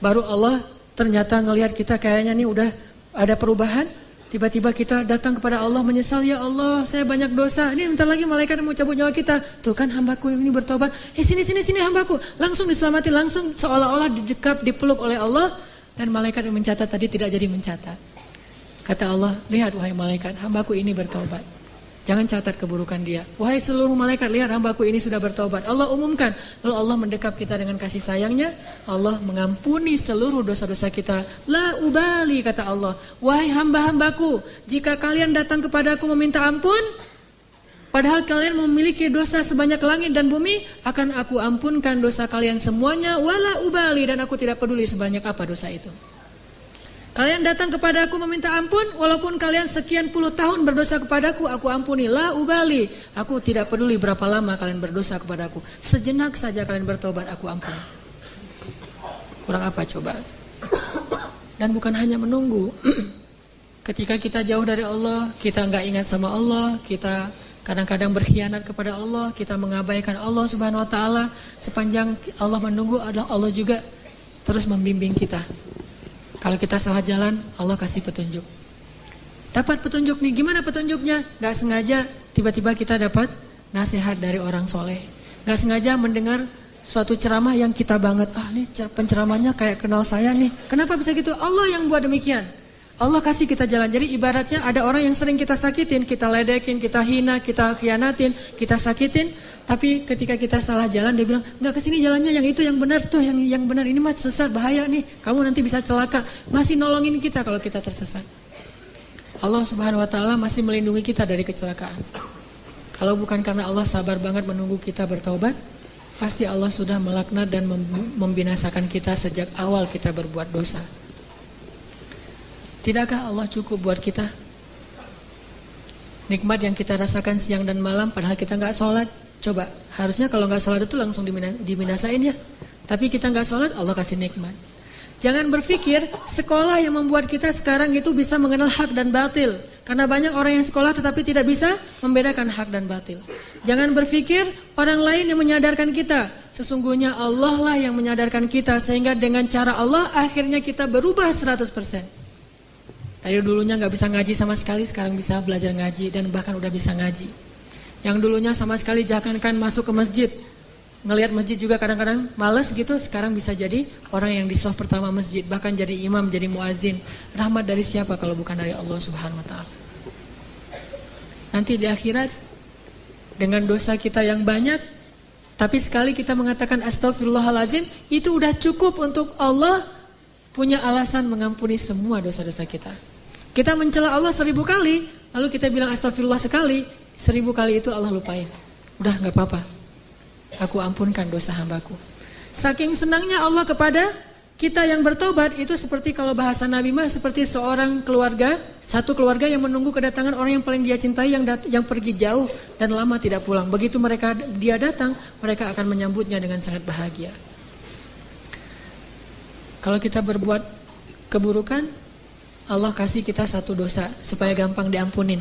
baru Allah ternyata ngelihat kita kayaknya nih udah ada perubahan, tiba-tiba kita datang kepada Allah menyesal, ya Allah saya banyak dosa, ini bentar lagi malaikat mau cabut nyawa kita. Tuh kan hambaku ini bertobat, sini hambaku, langsung diselamatin, langsung seolah-olah didekap, dipeluk oleh Allah. Dan malaikat yang mencatat tadi tidak jadi mencatat. Kata Allah, lihat wahai malaikat, hambaku ini bertobat. Jangan catat keburukan dia. Wahai seluruh malaikat, lihat hambaku ini sudah bertobat. Allah umumkan. Lalu Allah mendekap kita dengan kasih sayangnya. Allah mengampuni seluruh dosa-dosa kita. La ubali, kata Allah. Wahai hamba-hambaku, jika kalian datang kepadaku meminta ampun, padahal kalian memiliki dosa sebanyak langit dan bumi, akan aku ampunkan dosa kalian semuanya. Wala ubali, dan aku tidak peduli sebanyak apa dosa itu. Kalian datang kepadaku meminta ampun, walaupun kalian sekian puluh tahun berdosa kepadaku, aku ampuni. La ubali, aku tidak peduli berapa lama kalian berdosa kepadaku. Sejenak saja kalian bertobat, aku ampuni. Kurang apa coba? Dan bukan hanya menunggu. Ketika kita jauh dari Allah, kita nggak ingat sama Allah, kita kadang-kadang berkhianat kepada Allah, kita mengabaikan Allah Subhanahu Wa Taala. Sepanjang Allah menunggu, Allah juga terus membimbing kita. Kalau kita salah jalan, Allah kasih petunjuk. Dapat petunjuk nih, gimana petunjuknya? Gak sengaja tiba-tiba kita dapat nasihat dari orang soleh. Gak sengaja mendengar suatu ceramah yang kita banget. Ini penceramahnya kayak kenal saya nih. Kenapa bisa gitu? Allah yang buat demikian. Allah kasih kita jalan. Jadi ibaratnya ada orang yang sering kita sakitin, kita ledekin, kita hina, kita khianatin, kita sakitin. Tapi ketika kita salah jalan, dia bilang, enggak, kesini jalannya, yang itu yang benar tuh, yang benar, ini mas sesat, bahaya nih, kamu nanti bisa celaka. Masih nolongin kita kalau kita tersesat. Allah Subhanahu Wa Taala masih melindungi kita dari kecelakaan. Kalau bukan karena Allah sabar banget menunggu kita bertaubat, pasti Allah sudah melaknat dan membinasakan kita sejak awal kita berbuat dosa. Tidakkah Allah cukup buat kita? Nikmat yang kita rasakan siang dan malam padahal kita gak sholat. Coba, harusnya kalau gak sholat itu langsung dibinasain ya. Tapi kita gak sholat, Allah kasih nikmat. Jangan berpikir sekolah yang membuat kita sekarang itu bisa mengenal hak dan batil. Karena banyak orang yang sekolah tetapi tidak bisa membedakan hak dan batil. Jangan berpikir orang lain yang menyadarkan kita. Sesungguhnya Allah lah yang menyadarkan kita. Sehingga dengan cara Allah akhirnya kita berubah 100%. Dari dulunya gak bisa ngaji sama sekali, sekarang bisa belajar ngaji dan bahkan udah bisa ngaji. Yang dulunya sama sekali jangankan masuk ke masjid, ngelihat masjid juga kadang-kadang malas gitu, sekarang bisa jadi orang yang di shaf pertama masjid, bahkan jadi imam, jadi muazin. Rahmat dari siapa kalau bukan dari Allah Subhanahu Wa Taala? Nanti di akhirat dengan dosa kita yang banyak, tapi sekali kita mengatakan astagfirullahalazim, itu udah cukup untuk Allah punya alasan mengampuni semua dosa-dosa kita. Kita mencela Allah 1000 kali, lalu kita bilang astagfirullah sekali, 1000 kali itu Allah lupain. Udah gak apa-apa, aku ampunkan dosa hambaku. Saking senangnya Allah kepada kita yang bertobat, itu seperti kalau bahasa Nabi mah seperti seorang keluarga, satu keluarga yang menunggu kedatangan orang yang paling dia cintai yang pergi jauh dan lama tidak pulang. Begitu dia datang, mereka akan menyambutnya dengan sangat bahagia. Kalau kita berbuat keburukan, Allah kasih kita satu dosa supaya gampang diampunin.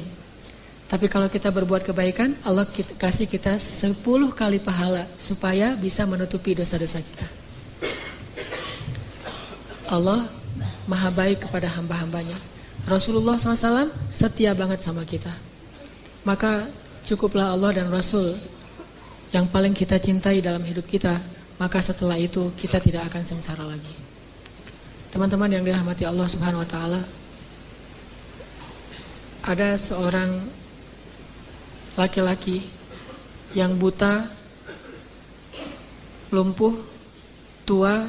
Tapi kalau kita berbuat kebaikan, Allah kasih kita 10 kali pahala supaya bisa menutupi dosa-dosa kita. Allah maha baik kepada hamba-hambanya. Rasulullah SAW setia banget sama kita. Maka cukuplah Allah dan Rasul yang paling kita cintai dalam hidup kita. Maka setelah itu kita tidak akan sengsara lagi. Teman-teman yang dirahmati Allah Subhanahu Wa Taala, ada seorang laki-laki yang buta, lumpuh, tua,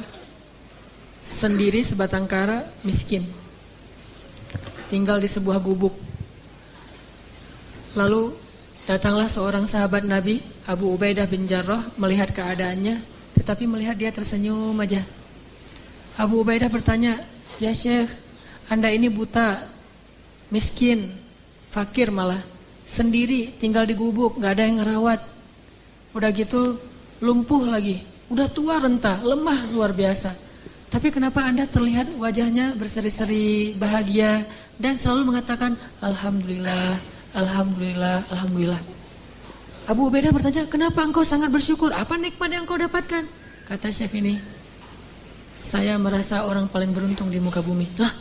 sendiri sebatang kara, miskin, tinggal di sebuah gubuk. Lalu datanglah seorang sahabat Nabi, Abu Ubaidah bin Jarrah, melihat keadaannya, tetapi melihat dia tersenyum aja. Abu Ubaidah bertanya, ya Syekh, Anda ini buta, miskin, fakir malah, sendiri, tinggal di gubuk, gak ada yang ngerawat. Udah gitu lumpuh lagi, udah tua renta, lemah luar biasa. Tapi kenapa Anda terlihat wajahnya berseri-seri, bahagia, dan selalu mengatakan Alhamdulillah, Alhamdulillah, Alhamdulillah. Abu Ubaidah bertanya, kenapa engkau sangat bersyukur? Apa nikmat yang engkau dapatkan? Kata Syekh ini, saya merasa orang paling beruntung di muka bumi. Lah,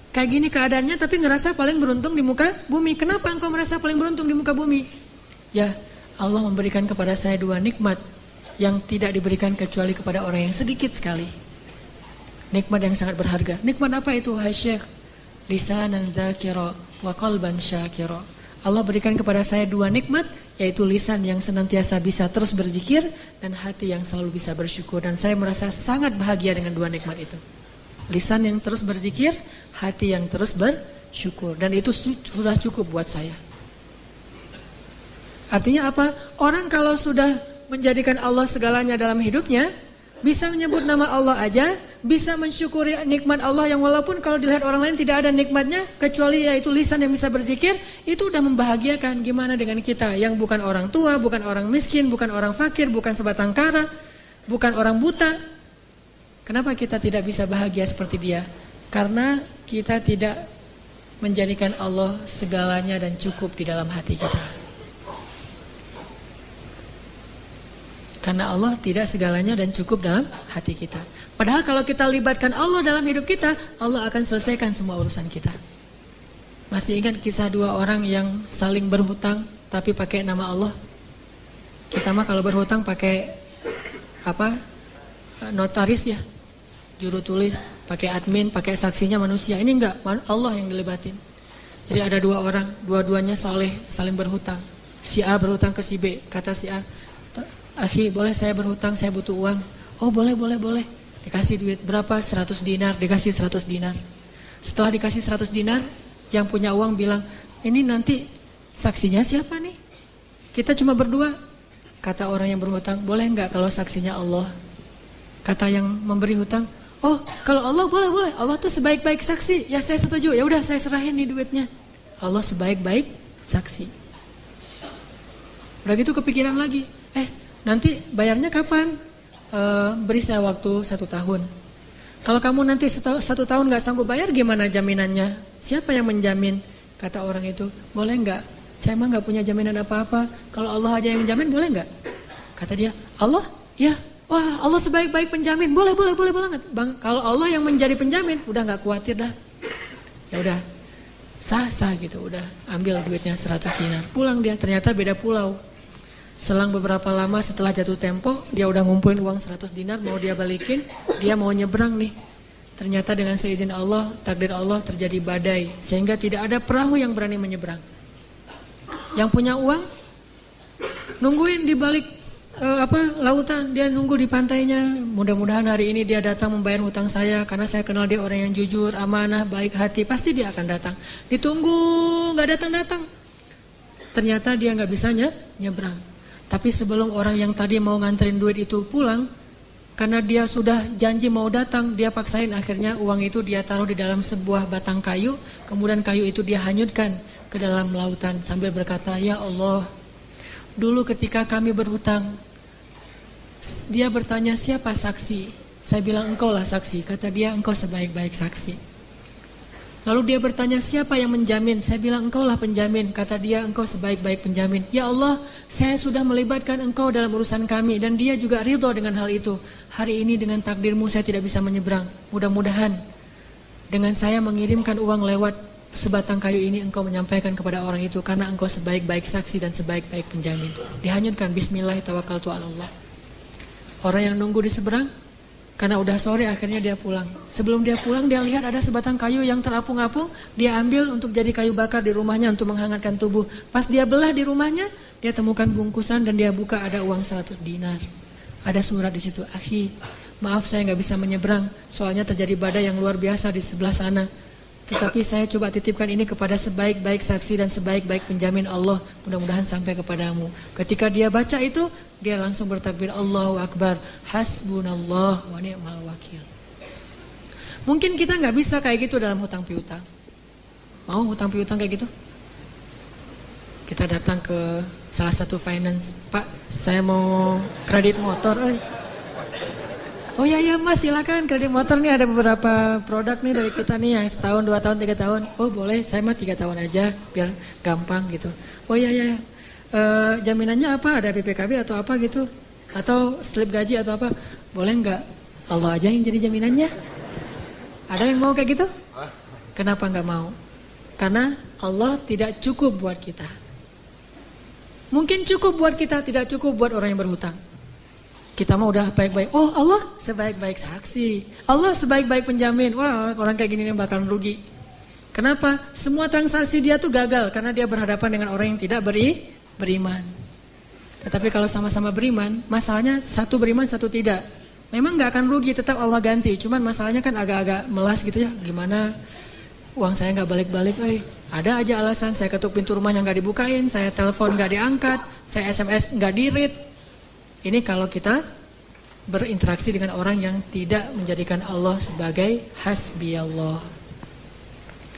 kayak gini keadaannya tapi ngerasa paling beruntung di muka bumi. Kenapa engkau merasa paling beruntung di muka bumi? Ya, Allah memberikan kepada saya 2 nikmat yang tidak diberikan kecuali kepada orang yang sedikit sekali. Nikmat yang sangat berharga. Nikmat apa itu, hai Syekh? Lisanan dzakira wa qalban syakira. Allah berikan kepada saya 2 nikmat, yaitu lisan yang senantiasa bisa terus berzikir dan hati yang selalu bisa bersyukur. Dan saya merasa sangat bahagia dengan 2 nikmat itu. Lisan yang terus berzikir, hati yang terus bersyukur. Dan itu sudah cukup buat saya. Artinya apa? Orang kalau sudah menjadikan Allah segalanya dalam hidupnya, bisa menyebut nama Allah aja, bisa mensyukuri nikmat Allah yang walaupun kalau dilihat orang lain tidak ada nikmatnya, kecuali yaitu lisan yang bisa berzikir, itu udah membahagiakan. Gimana dengan kita yang bukan orang tua, bukan orang miskin, bukan orang fakir, bukan sebatang kara, bukan orang buta. Kenapa kita tidak bisa bahagia seperti dia? Karena kita tidak menjadikan Allah segalanya dan cukup di dalam hati kita. Karena Allah tidak segalanya dan cukup dalam hati kita. Padahal kalau kita libatkan Allah dalam hidup kita, Allah akan selesaikan semua urusan kita. Masih ingat kisah 2 orang yang saling berhutang tapi pakai nama Allah? Kita mah kalau berhutang pakai apa? Notaris ya, juru tulis, pakai admin, pakai saksinya manusia. Ini enggak, Allah yang dilibatin. Jadi ada 2 orang, dua-duanya soleh, saling berhutang. Si A berhutang ke si B, kata si A, "Akhi, boleh saya berhutang, saya butuh uang." "Oh boleh. Dikasih duit berapa? 100 dinar, dikasih 100 dinar. Setelah dikasih 100 dinar, yang punya uang bilang, "Ini nanti saksinya siapa nih? Kita cuma berdua." Kata orang yang berhutang, "Boleh enggak kalau saksinya Allah?" Kata yang memberi hutang, "Oh kalau Allah boleh. Allah tuh sebaik-baik saksi." "Ya saya setuju, ya udah saya serahin nih duitnya." Allah sebaik-baik saksi. Udah gitu kepikiran lagi, nanti bayarnya kapan? Beri saya waktu 1 tahun. Kalau kamu nanti 1 tahun gak sanggup bayar, gimana jaminannya? Siapa yang menjamin? Kata orang itu, "Boleh gak? Saya emang gak punya jaminan apa-apa. Kalau Allah aja yang jamin, boleh gak?" Kata dia, "Allah? Ya. Wah, Allah sebaik-baik penjamin. Boleh banget. Bang, kalau Allah yang menjadi penjamin, udah gak khawatir dah." Ya udah, sah gitu. Udah ambil duitnya 100 dinar. Pulang dia, ternyata beda pulau. Selang beberapa lama setelah jatuh tempo, dia udah ngumpulin uang 100 dinar, mau dia balikin, dia mau nyebrang nih. Ternyata dengan seizin Allah, takdir Allah terjadi badai, sehingga tidak ada perahu yang berani menyeberang. Yang punya uang, nungguin di balik lautan, dia nunggu di pantainya. Mudah-mudahan hari ini dia datang membayar hutang saya, karena saya kenal dia orang yang jujur, amanah, baik hati, pasti dia akan datang. Ditunggu, gak datang-datang. Ternyata dia gak bisa nyebrang. Tapi sebelum orang yang tadi mau nganterin duit itu pulang, karena dia sudah janji mau datang, dia paksain akhirnya uang itu dia taruh di dalam sebuah batang kayu, kemudian kayu itu dia hanyutkan ke dalam lautan sambil berkata, "Ya Allah, dulu ketika kami berhutang," dia bertanya, "Siapa saksi?" Saya bilang, "Engkau lah saksi." Kata dia, "Engkau sebaik-baik saksi." Lalu dia bertanya, "Siapa yang menjamin?" Saya bilang, "Engkau lah penjamin." Kata dia, "Engkau sebaik-baik penjamin." "Ya Allah, saya sudah melibatkan Engkau dalam urusan kami." Dan dia juga ridho dengan hal itu. "Hari ini dengan takdirmu saya tidak bisa menyeberang. Mudah-mudahan dengan saya mengirimkan uang lewat sebatang kayu ini, Engkau menyampaikan kepada orang itu, karena Engkau sebaik-baik saksi dan sebaik-baik penjamin." Dihanyutkan, bismillah tawakkaltu 'ala Allah. Orang yang nunggu di seberang, karena udah sore akhirnya dia pulang. Sebelum dia pulang, dia lihat ada sebatang kayu yang terapung-apung. Dia ambil untuk jadi kayu bakar di rumahnya untuk menghangatkan tubuh. Pas dia belah di rumahnya, dia temukan bungkusan dan dia buka, ada uang 100 dinar. Ada surat di situ, "Akhi, maaf saya gak bisa menyeberang, soalnya terjadi badai yang luar biasa di sebelah sana. Tetapi saya coba titipkan ini kepada sebaik-baik saksi dan sebaik-baik penjamin Allah. Mudah-mudahan sampai kepadamu." Ketika dia baca itu, dia langsung bertakbir, "Allahu Akbar, hasbunallah wa ni'mal wakil." Mungkin kita gak bisa kayak gitu dalam hutang piutang. Mau hutang piutang kayak gitu? Kita datang ke salah satu finance, "Pak, saya mau kredit motor." "Oh ya Mas, silakan kredit motor nih, ada beberapa produk nih dari kita nih yang setahun, 2 tahun, 3 tahun. "Oh boleh, saya mah 3 tahun aja biar gampang gitu." "Oh ya. Jaminannya apa? Ada PPKB atau apa gitu? Atau slip gaji atau apa?" "Boleh enggak? Allah aja yang jadi jaminannya." Ada yang mau kayak gitu? Kenapa enggak mau? Karena Allah tidak cukup buat kita. Mungkin cukup buat kita, tidak cukup buat orang yang berhutang. Kita mah udah baik-baik. Oh Allah sebaik-baik saksi, Allah sebaik-baik penjamin. Wah, orang kayak gini nih bakal rugi. Kenapa? Semua transaksi dia tuh gagal karena dia berhadapan dengan orang yang tidak beriman. Tetapi kalau sama-sama beriman, masalahnya satu beriman, satu tidak. Memang nggak akan rugi, tetap Allah ganti. Cuman masalahnya kan agak-agak melas gitu ya. Gimana uang saya nggak balik-balik, ada aja alasan. Saya ketuk pintu rumahnya nggak dibukain, saya telepon nggak diangkat, saya SMS nggak di-read. Ini kalau kita berinteraksi dengan orang yang tidak menjadikan Allah sebagai hasbiyallah.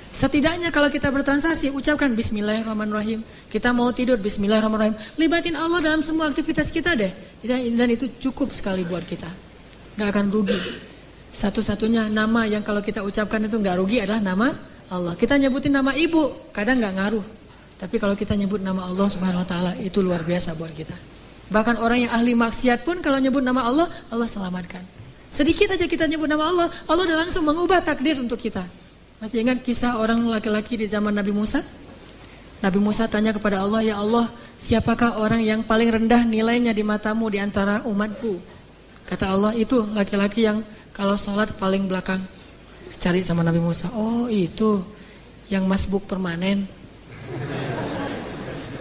Setidaknya kalau kita bertransaksi, ucapkan bismillahirrahmanirrahim. Kita mau tidur, bismillahirrahmanirrahim. Libatin Allah dalam semua aktivitas kita deh. Dan itu cukup sekali buat kita. Gak akan rugi. Satu-satunya nama yang kalau kita ucapkan itu gak rugi adalah nama Allah. Kita nyebutin nama ibu, kadang gak ngaruh. Tapi kalau kita nyebut nama Allah subhanahu wa ta'ala, itu luar biasa buat kita. Bahkan orang yang ahli maksiat pun kalau nyebut nama Allah, Allah selamatkan. Sedikit aja kita nyebut nama Allah, Allah udah langsung mengubah takdir untuk kita. Masih ingat kisah orang laki-laki di zaman Nabi Musa? Nabi Musa tanya kepada Allah, ya Allah, siapakah orang yang paling rendah nilainya di matamu di antara umatku? Kata Allah, itu laki-laki yang kalau sholat paling belakang. Cari sama Nabi Musa, oh itu yang masbuk permanen.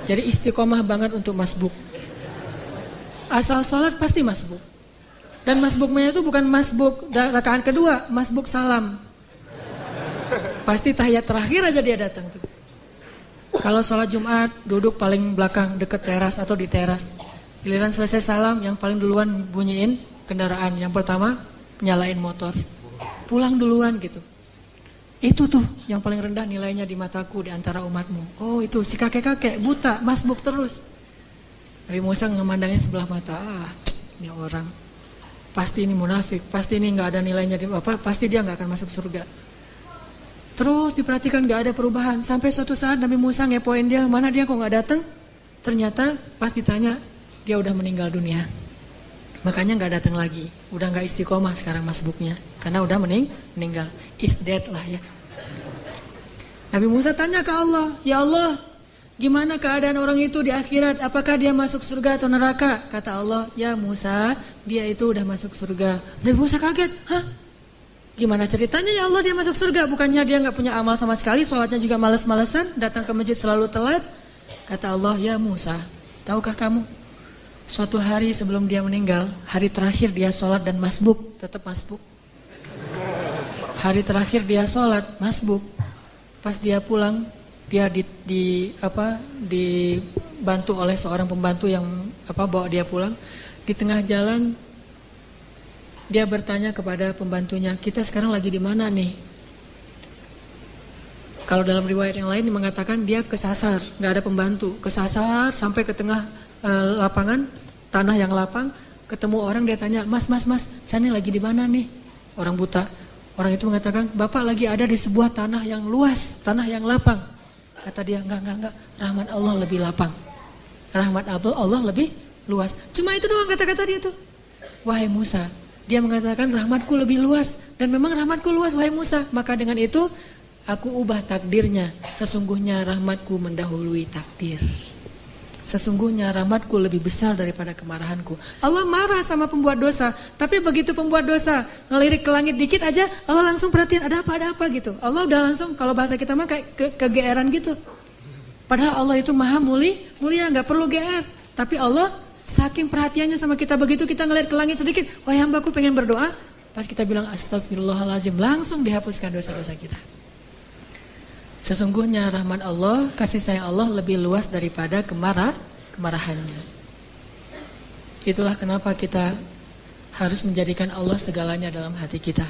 Jadi istiqomah banget untuk masbuk. Asal sholat pasti masbuk. Dan masbuknya itu bukan masbuk rakaat kedua, masbuk salam. Pasti tahiyat terakhir aja dia datang tuh. Kalau sholat Jumat duduk paling belakang deket teras atau di teras. Giliran selesai salam yang paling duluan bunyiin kendaraan. Yang pertama nyalain motor. Pulang duluan gitu. Itu tuh yang paling rendah nilainya di mataku di antara umatmu. Oh itu si kakek-kakek buta masbuk terus. Nabi Musa memandangnya sebelah mata, ini orang, pasti ini munafik, pasti ini nggak ada nilainya di apa, pasti dia nggak akan masuk surga. Terus diperhatikan nggak ada perubahan, sampai suatu saat Nabi Musa ngepoin dia, mana dia kok nggak datang? Ternyata pas ditanya dia udah meninggal dunia, makanya nggak datang lagi, udah nggak istiqomah sekarang masbuknya, karena udah meninggal, is dead lah ya. Nabi Musa tanya ke Allah, ya Allah, gimana keadaan orang itu di akhirat? Apakah dia masuk surga atau neraka? Kata Allah, ya Musa, dia itu udah masuk surga. Nabi Musa kaget, hah? Gimana ceritanya ya Allah dia masuk surga? Bukannya dia gak punya amal sama sekali, sholatnya juga males-malesan, datang ke masjid selalu telat? Kata Allah, ya Musa, tahukah kamu? Suatu hari sebelum dia meninggal, hari terakhir dia sholat dan masbuk, tetap masbuk. Hari terakhir dia sholat, masbuk. Pas dia pulang, dia dibantu oleh seorang pembantu yang bawa dia pulang. Di tengah jalan dia bertanya kepada pembantunya, kita sekarang lagi di mana nih? Kalau dalam riwayat yang lain mengatakan dia kesasar, nggak ada pembantu, kesasar sampai ke tengah lapangan, tanah yang lapang, ketemu orang, dia tanya, mas, saya ini lagi di mana nih? Orang buta. Orang itu mengatakan, bapak lagi ada di sebuah tanah yang luas, tanah yang lapang. Kata dia, enggak, rahmat Allah lebih lapang. Rahmat Allah lebih luas. Cuma itu doang kata-kata dia tuh. Wahai Musa, dia mengatakan rahmatku lebih luas. Dan memang rahmatku luas, wahai Musa. Maka dengan itu, aku ubah takdirnya. Sesungguhnya rahmatku mendahului takdir. Sesungguhnya rahmatku lebih besar daripada kemarahanku. Allah marah sama pembuat dosa. Tapi begitu pembuat dosa ngelirik ke langit dikit aja, Allah langsung perhatiin ada apa gitu. Allah udah langsung, kalau bahasa kita mah kayak kegeeran gitu. Padahal Allah itu maha mulia, gak perlu GR. Tapi Allah saking perhatiannya sama kita, begitu kita ngelirik ke langit sedikit, wahai hambaku pengen berdoa, pas kita bilang astagfirullahaladzim, langsung dihapuskan dosa-dosa kita. Sesungguhnya rahmat Allah, kasih sayang Allah lebih luas daripada kemarahannya. Itulah kenapa kita harus menjadikan Allah segalanya dalam hati kita.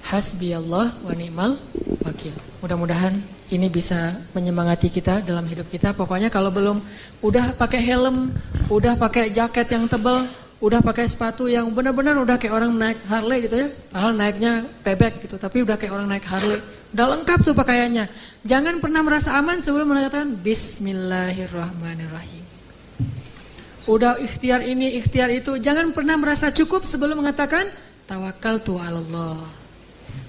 Hasbi Allah wa ni'mal wakil. Mudah-mudahan ini bisa menyemangati kita dalam hidup kita. Pokoknya kalau belum udah pakai helm, udah pakai jaket yang tebal, udah pakai sepatu yang benar-benar udah kayak orang naik Harley gitu ya. Padahal naiknya bebek gitu, tapi udah kayak orang naik Harley. Udah lengkap tuh pakaiannya. Jangan pernah merasa aman sebelum mengatakan Bismillahirrahmanirrahim. Udah ikhtiar ini, ikhtiar itu. Jangan pernah merasa cukup sebelum mengatakan Tawakkaltu 'alallah.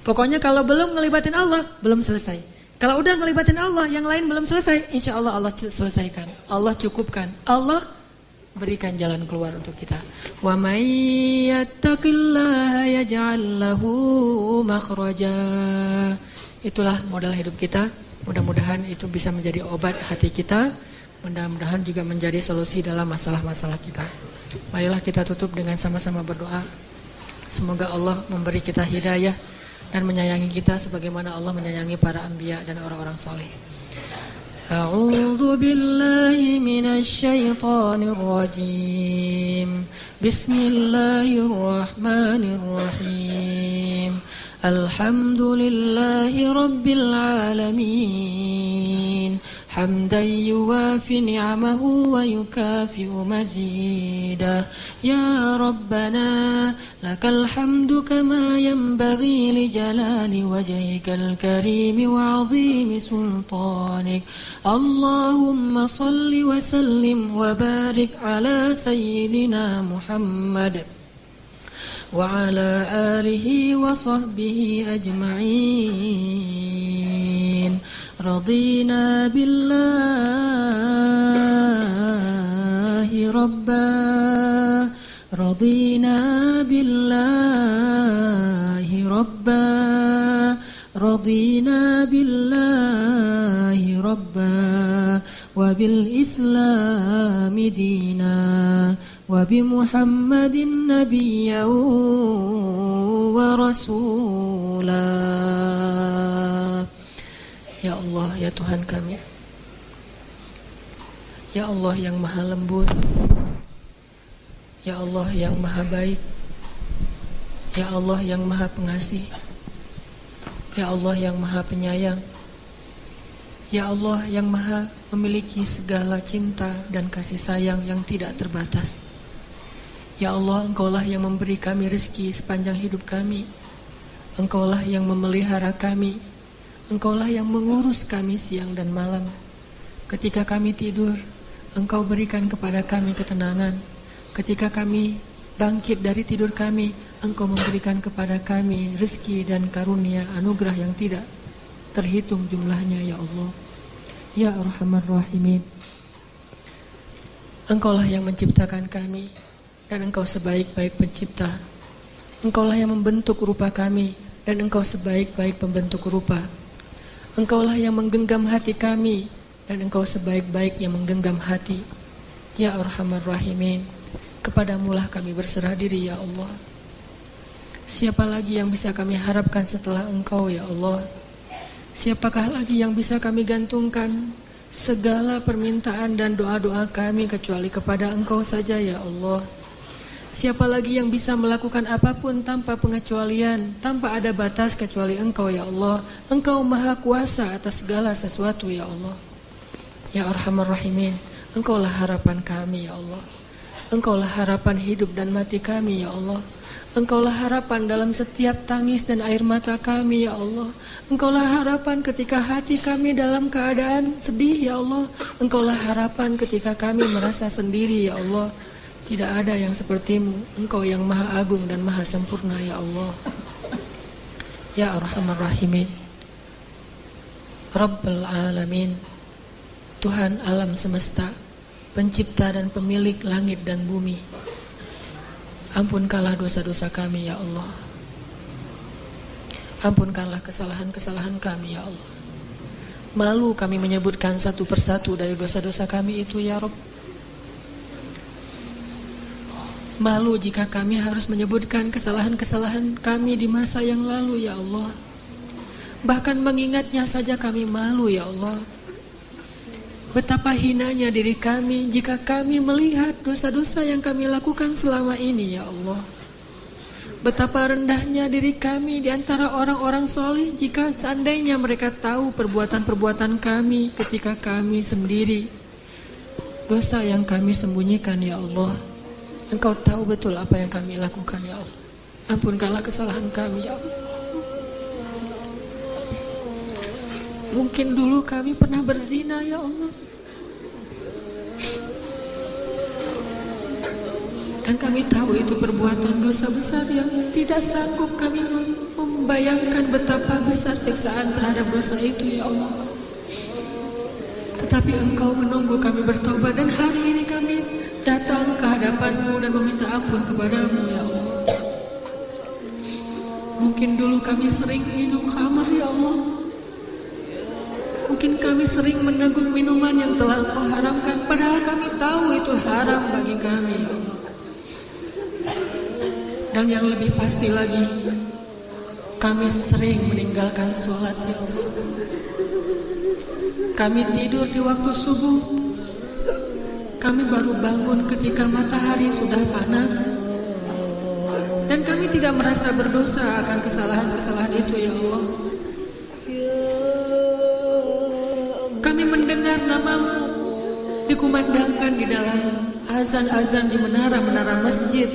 Pokoknya kalau belum ngelibatin Allah, belum selesai. Kalau udah ngelibatin Allah, yang lain belum selesai, insya Allah Allah selesaikan. Allah cukupkan. Allah berikan jalan keluar untuk kita. Wa may yattaqillaha yaj'al lahu makhraja. Itulah modal hidup kita. Mudah-mudahan itu bisa menjadi obat hati kita. Mudah-mudahan juga menjadi solusi dalam masalah-masalah kita. Marilah kita tutup dengan sama-sama berdoa. Semoga Allah memberi kita hidayah dan menyayangi kita sebagaimana Allah menyayangi para anbiya dan orang-orang soleh. A'udzu billahi minasy syaithanir rajim. Bismillahirrahmanirrahim. Alhamdulillahi rabbil alamin. Hamdan yuwafi ni'amahu wa yukafi'u mazidah. Ya Rabbana lakal hamdu kama yanbaghi li jalali wajhikal karim wa 'azimi sultanik. Allahumma salli wa sallim wa barik ala sayyidina Muhammad wa ala alihi wa sahbihi ajma'in. Radina billahi rabba, radina billahi rabba, radina billahi rabba, wa bil islami dina, wa bi Muhammadin nabiyyan wa rasulah. Ya Allah, ya Tuhan kami, ya Allah yang maha lembut, ya Allah yang maha baik, ya Allah yang maha pengasih, ya Allah yang maha penyayang, ya Allah yang maha memiliki segala cinta dan kasih sayang yang tidak terbatas. Ya Allah, Engkaulah yang memberi kami rezeki sepanjang hidup kami. Engkaulah yang memelihara kami. Engkaulah yang mengurus kami siang dan malam. Ketika kami tidur, Engkau berikan kepada kami ketenangan. Ketika kami bangkit dari tidur kami, Engkau memberikan kepada kami rezeki dan karunia anugerah yang tidak terhitung jumlahnya, ya Allah. Ya Arhamar Rahimin. Engkaulah yang menciptakan kami, dan Engkau sebaik-baik pencipta. Engkaulah yang membentuk rupa kami, dan Engkau sebaik-baik pembentuk rupa. Engkaulah yang menggenggam hati kami, dan Engkau sebaik-baik yang menggenggam hati. Ya Arhamar Rahimin, kepadamulah kami berserah diri, ya Allah. Siapa lagi yang bisa kami harapkan setelah Engkau, ya Allah? Siapakah lagi yang bisa kami gantungkan segala permintaan dan doa-doa kami kecuali kepada Engkau saja, ya Allah? Siapa lagi yang bisa melakukan apapun tanpa pengecualian, tanpa ada batas kecuali Engkau, ya Allah. Engkau maha kuasa atas segala sesuatu, ya Allah. Ya Arhamar Rahimin, Engkaulah harapan kami, ya Allah. Engkaulah harapan hidup dan mati kami, ya Allah. Engkaulah harapan dalam setiap tangis dan air mata kami, ya Allah. Engkaulah harapan ketika hati kami dalam keadaan sedih, ya Allah. Engkaulah harapan ketika kami merasa sendiri, ya Allah. Tidak ada yang sepertimu. Engkau yang maha agung dan maha sempurna, ya Allah. Ya Arhamar Rahimin, Rabbul Alamin, Tuhan alam semesta, pencipta dan pemilik langit dan bumi. Ampunkanlah dosa-dosa kami, ya Allah. Ampunkanlah kesalahan-kesalahan kami, ya Allah. Malu kami menyebutkan satu persatu dari dosa-dosa kami itu, ya Rabb. Malu jika kami harus menyebutkan kesalahan-kesalahan kami di masa yang lalu, ya Allah. Bahkan mengingatnya saja kami malu, ya Allah. Betapa hinanya diri kami jika kami melihat dosa-dosa yang kami lakukan selama ini, ya Allah. Betapa rendahnya diri kami di antara orang-orang soleh jika seandainya mereka tahu perbuatan-perbuatan kami ketika kami sendiri. Dosa yang kami sembunyikan, ya Allah. Engkau tahu betul apa yang kami lakukan, ya Allah. Ampunkanlah kesalahan kami, ya Allah. Mungkin dulu kami pernah berzina, ya Allah. Dan kami tahu itu perbuatan dosa besar yang tidak sanggup kami membayangkan betapa besar siksaan terhadap dosa itu, ya Allah. Tetapi Engkau menunggu kami bertobat, dan hari ini kami datang ke hadapan-Mu dan meminta ampun kepada-Mu, ya Allah. Mungkin dulu kami sering minum khamar, ya Allah. Mungkin kami sering meneguk minuman yang telah Engkau haramkan, padahal kami tahu itu haram bagi kami. Dan yang lebih pasti lagi, kami sering meninggalkan sholat, ya Allah. Kami tidur di waktu subuh. Kami baru bangun ketika matahari sudah panas. Dan kami tidak merasa berdosa akan kesalahan-kesalahan itu, ya Allah. Kami mendengar nama-Mu dikumandangkan di dalam azan-azan di menara-menara masjid.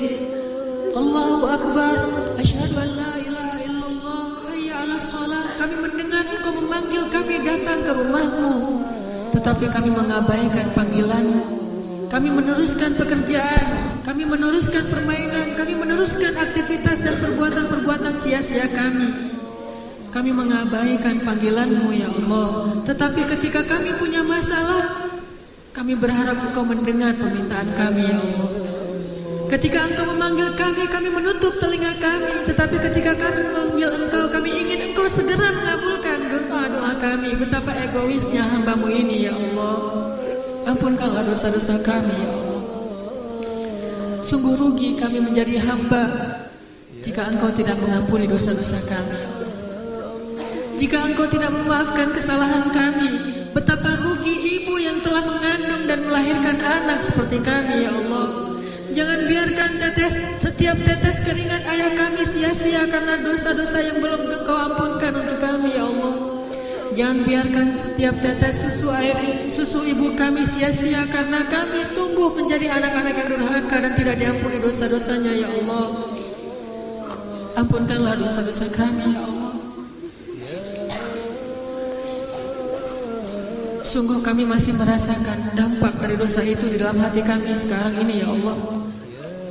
Allahu Akbar, asyhadu an la ilaha illallah, hayya 'alas shalah. Kami mendengar Engkau memanggil kami datang ke rumah-Mu, tetapi kami mengabaikan panggilan-Mu. Kami meneruskan pekerjaan, kami meneruskan permainan, kami meneruskan aktivitas dan perbuatan-perbuatan sia-sia kami. Kami mengabaikan panggilan-Mu, ya Allah. Tetapi ketika kami punya masalah, kami berharap Engkau mendengar permintaan kami, ya Allah. Ketika Engkau memanggil kami, kami menutup telinga kami. Tetapi ketika kami memanggil Engkau, kami ingin Engkau segera mengabulkan doa-doa kami. Betapa egoisnya hamba-Mu ini, ya Allah. Ampunkanlah dosa-dosa kami, ya Allah. Sungguh rugi kami menjadi hamba jika Engkau tidak mengampuni dosa-dosa kami, ya Allah. Jika Engkau tidak memaafkan kesalahan kami, betapa rugi ibu yang telah mengandung dan melahirkan anak seperti kami, ya Allah. Jangan biarkan setiap tetes keringat ayah kami sia-sia karena dosa-dosa yang belum Engkau ampunkan untuk kami, ya Allah. Jangan biarkan setiap tetes susu ibu kami sia-sia karena kami tumbuh menjadi anak-anak yang durhaka dan tidak diampuni dosa-dosanya, ya Allah. Ampunkanlah dosa-dosa kami, ya Allah. Sungguh kami masih merasakan dampak dari dosa itu di dalam hati kami sekarang ini, ya Allah.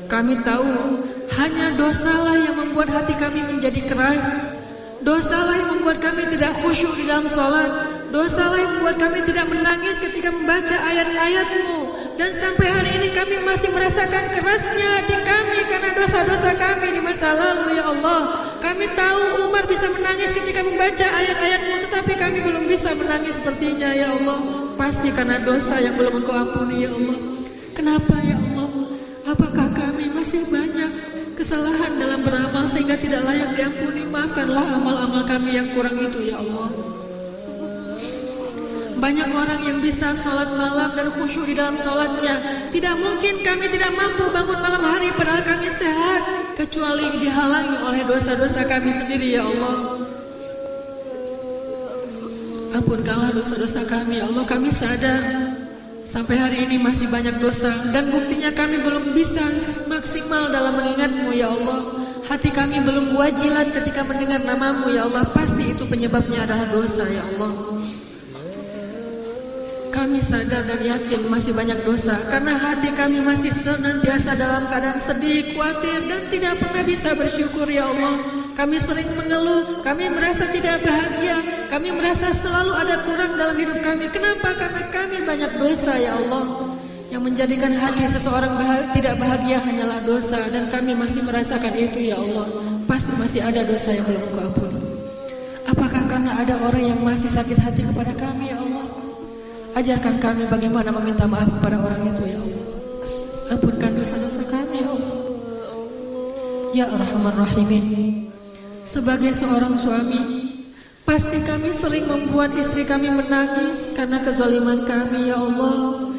Kami tahu hanya dosalah yang membuat hati kami menjadi keras. Dosalah yang membuat kami tidak khusyuk di dalam sholat. Dosalah yang membuat kami tidak menangis ketika membaca ayat-ayat-Mu. Dan sampai hari ini kami masih merasakan kerasnya hati kami karena dosa-dosa kami di masa lalu, ya Allah. Kami tahu Umar bisa menangis ketika membaca ayat-ayat-Mu, tetapi kami belum bisa menangis sepertinya, ya Allah. Pasti karena dosa yang belum Engkau ampuni, ya Allah. Kenapa, ya Allah? Apakah kami masih banyak kesalahan dalam beramal sehingga tidak layak diampuni? Maafkanlah amal-amal kami yang kurang itu, ya Allah. Banyak orang yang bisa sholat malam dan khusyuk di dalam sholatnya. Tidak mungkin kami tidak mampu bangun malam hari padahal kami sehat, kecuali dihalangi oleh dosa-dosa kami sendiri, ya Allah. Ampunkanlah dosa-dosa kami, ya Allah. Kami sadar sampai hari ini masih banyak dosa, dan buktinya kami belum bisa maksimal dalam mengingat-Mu, ya Allah. Hati kami belum wajilat ketika mendengar nama-Mu, ya Allah. Pasti itu penyebabnya adalah dosa, ya Allah. Kami sadar dan yakin masih banyak dosa karena hati kami masih senantiasa dalam keadaan sedih, khawatir, dan tidak pernah bisa bersyukur, ya Allah. Kami sering mengeluh, kami merasa tidak bahagia, kami merasa selalu ada kurang dalam hidup kami. Kenapa? Karena kami banyak dosa, ya Allah. Yang menjadikan hati seseorang tidak bahagia hanyalah dosa, dan kami masih merasakan itu, ya Allah. Pasti masih ada dosa yang belum Engkau ampuni. Apakah karena ada orang yang masih sakit hati kepada kami, ya Allah? Ajarkan kami bagaimana meminta maaf kepada orang itu, ya Allah. Ampunkan dosa-dosa kami, ya Allah. Ya Arhamar Rahimin. Sebagai seorang suami, pasti kami sering membuat istri kami menangis karena kezaliman kami, ya Allah.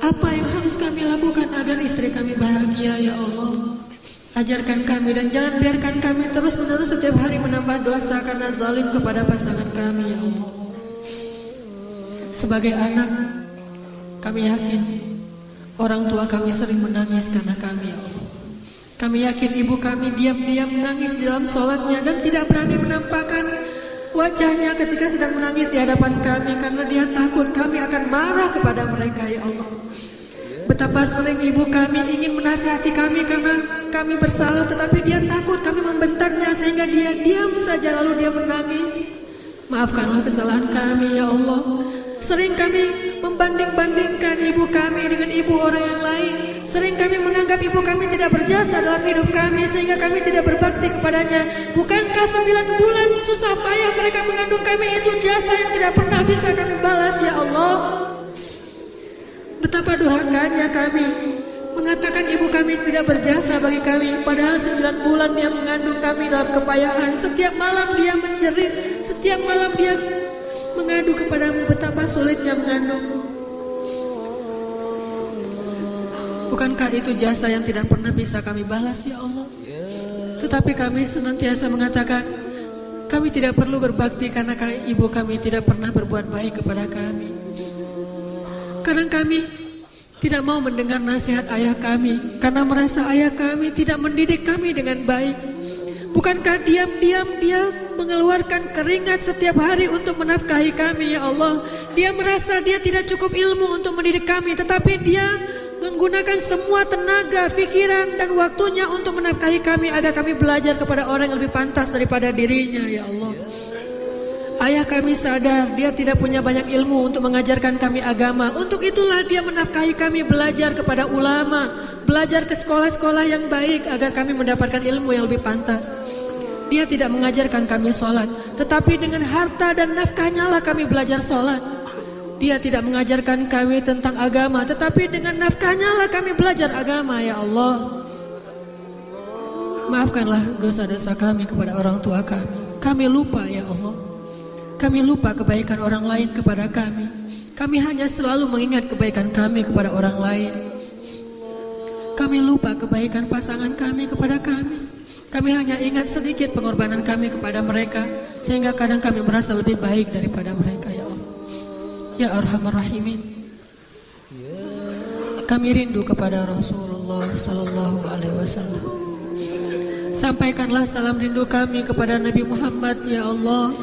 Apa yang harus kami lakukan agar istri kami bahagia, ya Allah? Ajarkan kami dan jangan biarkan kami terus-menerus setiap hari menambah dosa karena zalim kepada pasangan kami, ya Allah. Sebagai anak, kami yakin orang tua kami sering menangis karena kami, ya Allah. Kami yakin ibu kami diam-diam menangis di dalam sholatnya dan tidak berani menampakkan wajahnya ketika sedang menangis di hadapan kami karena dia takut kami akan marah kepada mereka, ya Allah. Betapa sering ibu kami ingin menasihati kami karena kami bersalah, tetapi dia takut kami membentaknya sehingga dia diam saja lalu dia menangis. Maafkanlah kesalahan kami, ya Allah. Sering kami membanding-bandingkan ibu kami dengan ibu orang yang lain.
Sering kami menganggap ibu kami tidak berjasa dalam hidup kami sehingga kami tidak berbakti kepadanya. Bukankah 9 bulan susah payah mereka mengandung kami itu jasa yang tidak pernah bisa kami balas ya Allah? Betapa durhakanya kami mengatakan ibu kami tidak berjasa bagi kami, padahal 9 bulan dia mengandung kami dalam kepayahan. Setiap malam dia menjerit, setiap malam dia mengadu kepadamu betapa sulitnya mengandung. Bukankah itu jasa yang tidak pernah bisa kami balas ya Allah? Tetapi kami senantiasa mengatakan kami tidak perlu berbakti karena ibu kami tidak pernah berbuat baik kepada kami. Kadang kami tidak mau mendengar nasihat ayah kami karena merasa ayah kami tidak mendidik kami dengan baik. Bukankah diam-diam dia mengeluarkan keringat setiap hari untuk menafkahi kami ya Allah? Dia merasa dia tidak cukup ilmu untuk mendidik kami, tetapi dia menggunakan semua tenaga, pikiran dan waktunya untuk menafkahi kami agar kami belajar kepada orang yang lebih pantas daripada dirinya ya Allah. Ayah kami sadar dia tidak punya banyak ilmu untuk mengajarkan kami agama. Untuk itulah dia menafkahi kami belajar kepada ulama, belajar ke sekolah-sekolah yang baik agar kami mendapatkan ilmu yang lebih pantas. Dia tidak mengajarkan kami sholat, tetapi dengan harta dan nafkahnya lah kami belajar sholat. Dia tidak mengajarkan kami tentang agama, tetapi dengan nafkahnya lah kami belajar agama ya Allah. Maafkanlah dosa-dosa kami kepada orang tua kami. Kami lupa ya Allah. Kami lupa kebaikan orang lain kepada kami. Kami hanya selalu mengingat kebaikan kami kepada orang lain. Kami lupa kebaikan pasangan kami kepada kami. Kami hanya ingat sedikit pengorbanan kami kepada mereka, sehingga kadang kami merasa lebih baik daripada mereka ya Allah. Ya Arhamar Rahimin, kami rindu kepada Rasulullah Sallallahu Alaihi Wasallam. Sampaikanlah salam rindu kami kepada Nabi Muhammad ya Allah.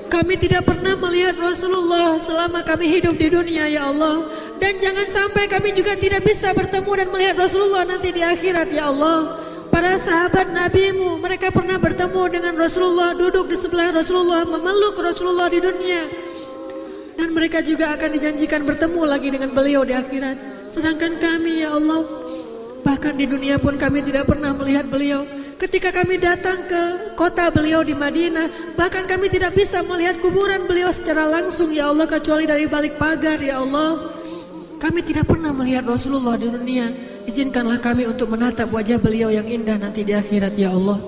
Kami tidak pernah melihat Rasulullah selama kami hidup di dunia ya Allah. Dan jangan sampai kami juga tidak bisa bertemu dan melihat Rasulullah nanti di akhirat ya Allah. Para sahabat Nabi-Mu, mereka pernah bertemu dengan Rasulullah, duduk di sebelah Rasulullah, memeluk Rasulullah di dunia. Dan mereka juga akan dijanjikan bertemu lagi dengan beliau di akhirat. Sedangkan kami ya Allah, bahkan di dunia pun kami tidak pernah melihat beliau. Ketika kami datang ke kota beliau di Madinah, bahkan kami tidak bisa melihat kuburan beliau secara langsung ya Allah, kecuali dari balik pagar ya Allah. Kami tidak pernah melihat Rasulullah di dunia. Izinkanlah kami untuk menatap wajah beliau yang indah nanti di akhirat ya Allah.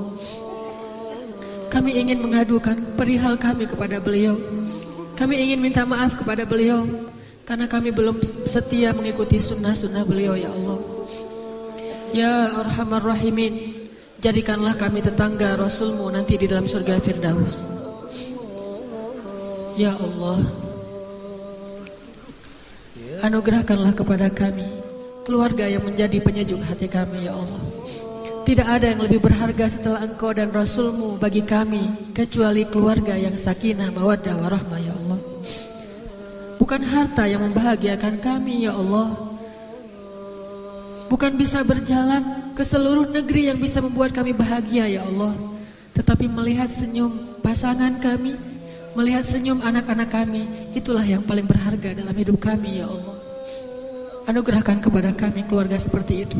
Kami ingin mengadukan perihal kami kepada beliau. Kami ingin minta maaf kepada beliau karena kami belum setia mengikuti sunnah-sunnah beliau ya Allah. Ya Arhamar Rahimin, jadikanlah kami tetangga Rasulmu nanti di dalam surga Firdaus. Ya Allah, anugerahkanlah kepada kami keluarga yang menjadi penyejuk hati kami ya Allah. Tidak ada yang lebih berharga setelah Engkau dan Rasulmu bagi kami kecuali keluarga yang sakinah, mawaddah, warahmah ya Allah. Bukan harta yang membahagiakan kami ya Allah. Bukan bisa berjalan ke seluruh negeri yang bisa membuat kami bahagia ya Allah. Tetapi melihat senyum pasangan kami, melihat senyum anak-anak kami, itulah yang paling berharga dalam hidup kami ya Allah. Anugerahkan kepada kami keluarga seperti itu.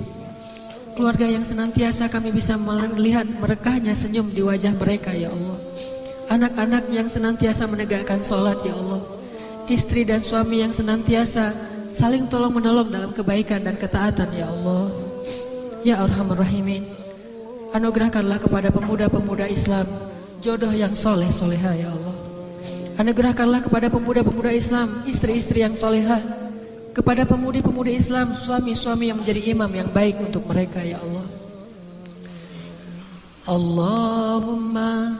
Keluarga yang senantiasa kami bisa melihat merekahnya senyum di wajah mereka ya Allah. Anak-anak yang senantiasa menegakkan sholat ya Allah. Istri dan suami yang senantiasa saling tolong menolong dalam kebaikan dan ketaatan ya Allah. Ya Arhamar Rahimin, anugerahkanlah kepada pemuda-pemuda Islam jodoh yang soleh soleha ya Allah. Anugerahkanlah kepada pemuda-pemuda Islam istri-istri yang soleha. Kepada pemudi-pemudi Islam, suami-suami yang menjadi imam yang baik untuk mereka ya Allah. Allahumma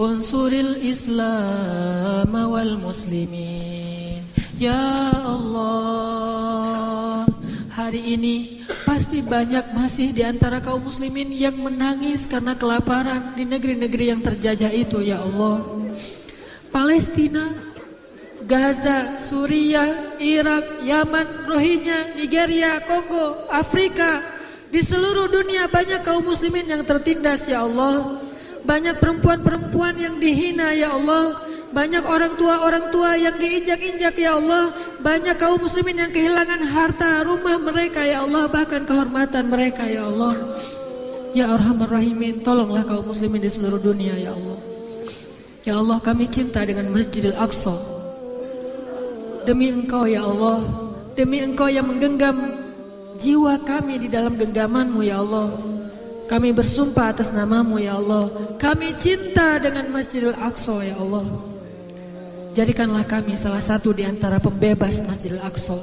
unsuril Islam wal muslimin. Ya Allah, hari ini pasti banyak masih di antara kaum muslimin yang menangis karena kelaparan di negeri-negeri yang terjajah itu ya Allah. Palestina, Gaza, Suriah, Irak, Yaman, Rohingya, Nigeria, Kongo, Afrika. Di seluruh dunia banyak kaum muslimin yang tertindas ya Allah. Banyak perempuan-perempuan yang dihina ya Allah. Banyak orang tua yang diinjak-injak ya Allah. Banyak kaum muslimin yang kehilangan harta, rumah mereka ya Allah, bahkan kehormatan mereka ya Allah. Ya Arhamar Rahimin, tolonglah kaum muslimin di seluruh dunia ya Allah. Ya Allah, kami cinta dengan Masjidil Aqsa. Demi Engkau ya Allah, demi Engkau yang menggenggam jiwa kami di dalam genggaman-Mu ya Allah. Kami bersumpah atas nama-Mu ya Allah. Kami cinta dengan Masjidil Aqsa ya Allah. Jadikanlah kami salah satu di antara pembebas Masjidil Aqsa.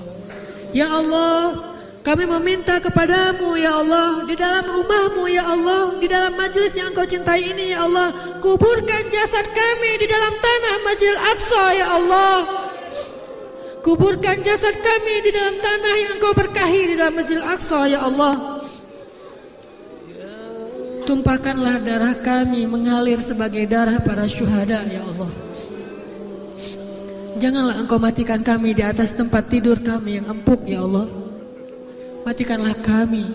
Ya Allah, kami meminta kepadamu ya Allah, di dalam rumah-Mu ya Allah, di dalam majelis yang Engkau cintai ini ya Allah, kuburkan jasad kami di dalam tanah Masjidil Aqsa ya Allah. Kuburkan jasad kami di dalam tanah yang Engkau berkahi di dalam Masjidil Aqsa ya Allah. Tumpahkanlah darah kami mengalir sebagai darah para syuhada ya Allah. Janganlah Engkau matikan kami di atas tempat tidur kami yang empuk ya Allah. Matikanlah kami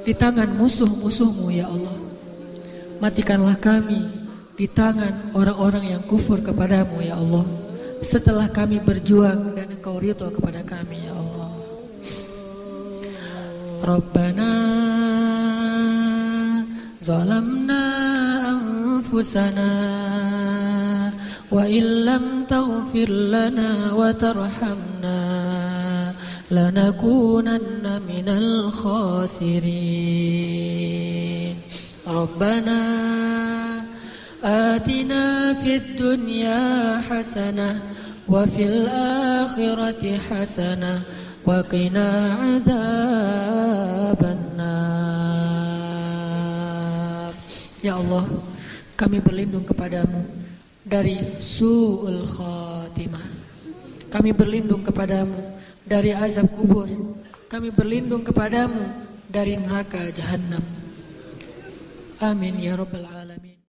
di tangan musuh-musuh-Mu ya Allah. Matikanlah kami di tangan orang-orang yang kufur kepadamu ya Allah. Setelah kami berjuang dan Engkau ridho kepada kami ya Allah. Rabbana zalamna anfusana wa illam taghfir lana wa tarhamna lanakunanna minal khasirin. Rabbana atina fid dunya hasanah wa fil akhirati hasanah wa qina adzabannar. Ya Allah, kami berlindung kepadamu dari su'ul khatimah. Kami berlindung kepadamu dari azab kubur. Kami berlindung kepadamu dari neraka jahannam. Amin ya rabbal alamin.